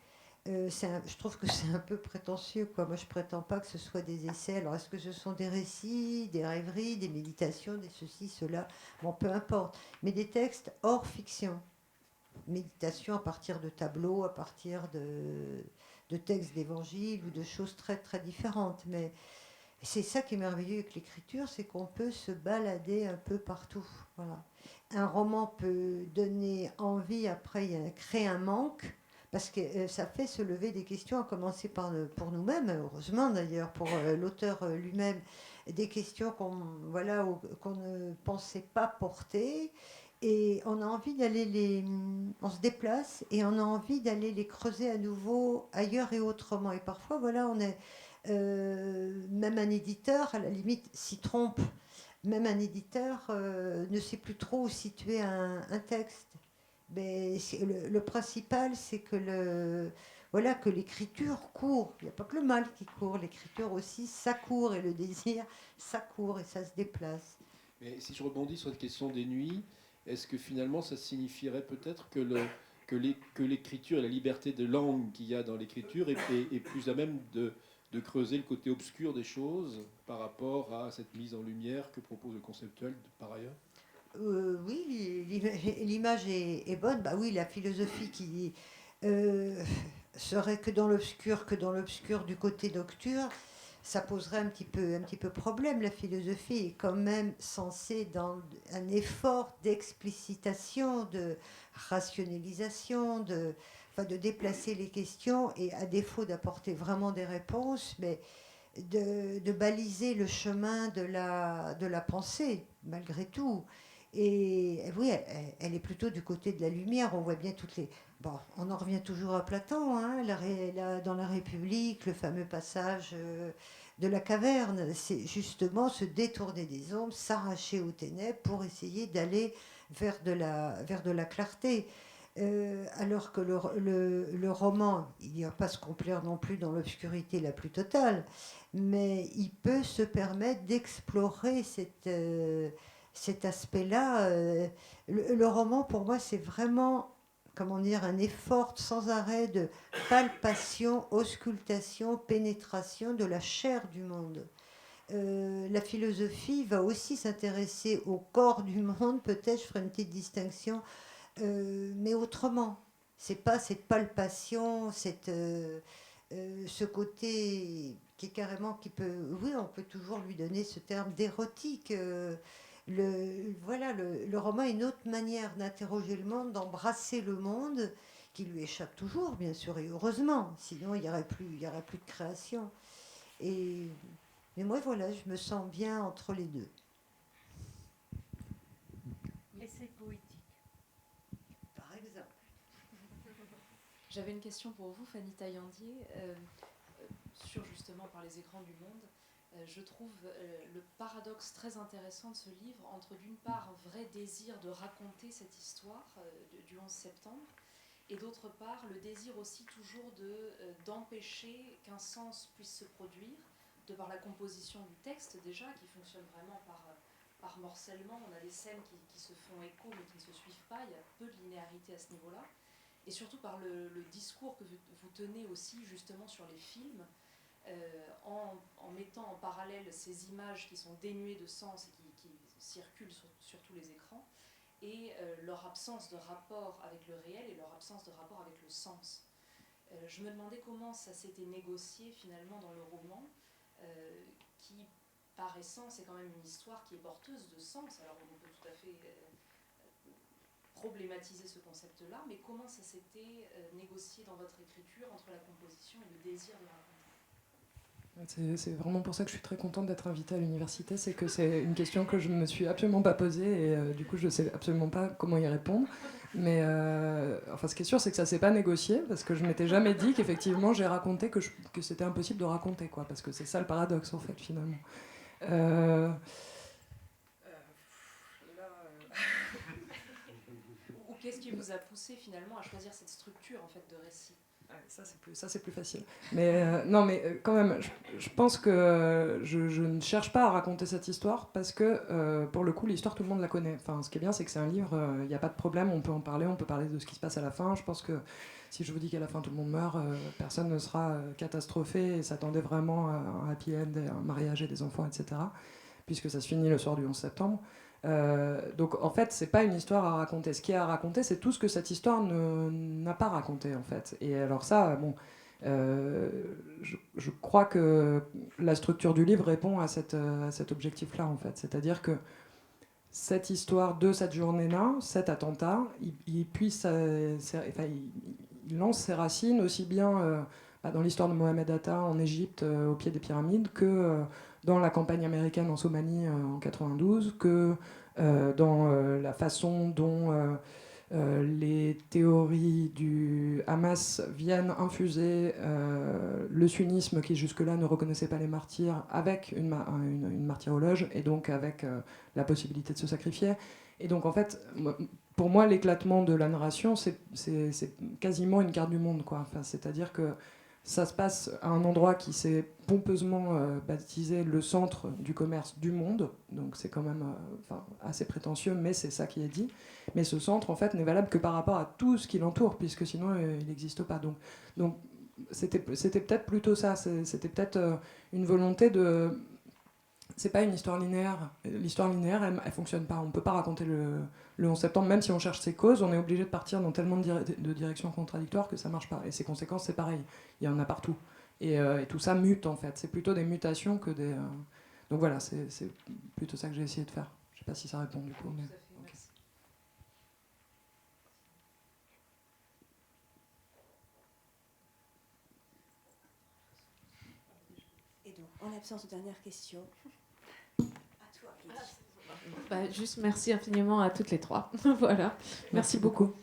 S2: Je trouve que c'est un peu prétentieux, quoi. Moi, je prétends pas que ce soit des essais. Alors, est-ce que ce sont des récits, des rêveries, des méditations, des ceci, cela? Bon, peu importe. Mais des textes hors fiction. Méditation à partir de tableaux, à partir de textes d'évangile ou de choses très, très différentes. Mais c'est ça qui est merveilleux avec l'écriture, c'est qu'on peut se balader un peu partout. Voilà. Un roman peut donner envie, après créer un manque, parce que ça fait se lever des questions, à commencer pour nous-mêmes, heureusement d'ailleurs, pour l'auteur lui-même, des questions qu'on ne pensait pas porter, et on a envie on se déplace et on a envie d'aller les creuser à nouveau ailleurs et autrement. Et parfois, voilà, même un éditeur, à la limite, s'y trompe. Même un éditeur ne sait plus trop où situer un texte. Mais le principal, c'est voilà, que l'écriture court. Il n'y a pas que le mal qui court, l'écriture aussi, ça court, et le désir, ça court et ça se déplace.
S7: Mais si je rebondis sur cette question des nuits, est-ce que finalement ça signifierait peut-être que l'écriture et la liberté de langue qu'il y a dans l'écriture est plus à même de creuser le côté obscur des choses par rapport à cette mise en lumière que propose le conceptuel par ailleurs?
S2: Oui, l'image est bonne. Bah oui, la philosophie qui serait que dans l'obscur du côté nocturne, ça poserait un petit peu problème. La philosophie est quand même censée, dans un effort d'explicitation, de rationalisation, enfin, de déplacer les questions et à défaut d'apporter vraiment des réponses, mais de baliser le chemin de la pensée, malgré tout. Et oui, elle est plutôt du côté de la lumière. On voit bien toutes les... Bon, on en revient toujours à Platon, hein, dans la République, le fameux passage de la caverne. C'est justement se détourner des ombres, s'arracher aux ténèbres pour essayer d'aller vers de la clarté. Alors que le roman, il n'y a pas à se complaire non plus dans l'obscurité la plus totale, mais il peut se permettre d'explorer cet aspect-là. Le roman, pour moi, c'est vraiment, comment dire, un effort sans arrêt de palpation, auscultation, pénétration de la chair du monde. La philosophie va aussi s'intéresser au corps du monde, peut-être je ferai une petite distinction, mais autrement. C'est pas cette palpation, ce côté qui est carrément, oui, on peut toujours lui donner ce terme d'érotique. Le roman est une autre manière d'interroger le monde, d'embrasser le monde, qui lui échappe toujours, bien sûr, et heureusement, sinon il y aurait plus de création. Et, mais moi, voilà, je me sens bien entre les deux.
S3: Essai poétique.
S2: Par exemple.
S8: J'avais une question pour vous, Fanny Taillandier, sur justement par les écrans du monde. Je trouve le paradoxe très intéressant de ce livre entre d'une part un vrai désir de raconter cette histoire du 11 septembre et d'autre part le désir aussi toujours d'empêcher qu'un sens puisse se produire de par la composition du texte déjà qui fonctionne vraiment par morcellement. On a des scènes qui se font écho mais qui ne se suivent pas, il y a peu de linéarité à ce niveau-là. Et surtout par le discours que vous tenez aussi justement sur les films, en mettant en parallèle ces images qui sont dénuées de sens et qui circulent sur tous les écrans, et leur absence de rapport avec le réel et leur absence de rapport avec le sens. Je me demandais comment ça s'était négocié finalement dans le roman, qui par essence est quand même une histoire qui est porteuse de sens. Alors on peut tout à fait problématiser ce concept-là, mais comment ça s'était négocié dans votre écriture entre la composition et le désir de raconter?
S4: C'est vraiment pour ça que je suis très contente d'être invitée à l'université, c'est que c'est une question que je ne me suis absolument pas posée et du coup je ne sais absolument pas comment y répondre. Mais enfin, ce qui est sûr, c'est que ça ne s'est pas négocié parce que je m'étais jamais dit qu'effectivement j'ai raconté que c'était impossible de raconter, quoi, parce que c'est ça le paradoxe en fait finalement.
S8: Ou qu'est-ce qui vous a poussé finalement à choisir cette structure en fait de récit?
S4: Ça c'est plus facile. Mais non, mais quand même, je pense que je ne cherche pas à raconter cette histoire parce que pour le coup, l'histoire tout le monde la connaît. Enfin, ce qui est bien, c'est que c'est un livre, il n'y a pas de problème, on peut en parler, on peut parler de ce qui se passe à la fin. Je pense que si je vous dis qu'à la fin tout le monde meurt, personne ne sera catastrophé et s'attendait vraiment à un happy end, un mariage et des enfants, etc. Puisque ça se finit le soir du 11 septembre. Donc en fait, c'est pas une histoire à raconter. Ce qu'il y a à raconter, c'est tout ce que cette histoire n'a pas raconté en fait. Et alors ça, bon, je crois que la structure du livre répond à cet objectif-là en fait. C'est-à-dire que cette histoire de cette journée-là, cet attentat, il lance ses racines aussi bien dans l'histoire de Mohamed Atta en Égypte, au pied des pyramides, que dans la campagne américaine en Somalie en 92, que dans la façon dont les théories du Hamas viennent infuser le sunnisme qui jusque-là ne reconnaissait pas les martyrs avec une martyrologe et donc avec la possibilité de se sacrifier. Et donc en fait, pour moi, l'éclatement de la narration, c'est quasiment une carte du monde, quoi. Enfin, c'est-à-dire que ça se passe à un endroit qui s'est pompeusement baptisé le centre du commerce du monde, donc c'est quand même assez prétentieux, mais c'est ça qui est dit. Mais ce centre, en fait, n'est valable que par rapport à tout ce qui l'entoure, puisque sinon il n'existe pas. Donc c'était peut-être plutôt ça, c'était peut-être une volonté de... C'est pas une histoire linéaire. L'histoire linéaire, elle fonctionne pas. On peut pas raconter le 11 septembre, même si on cherche ses causes, on est obligé de partir dans tellement de directions contradictoires que ça marche pas. Et ses conséquences, c'est pareil. Il y en a partout. Et tout ça mute, en fait. C'est plutôt des mutations que des... Donc voilà, c'est plutôt ça que j'ai essayé de faire. Je sais pas si ça répond du coup. Mais...
S6: Et donc, en l'absence de dernière question, à toi, Lydie.
S1: Juste merci infiniment à toutes les trois. Voilà. Merci beaucoup.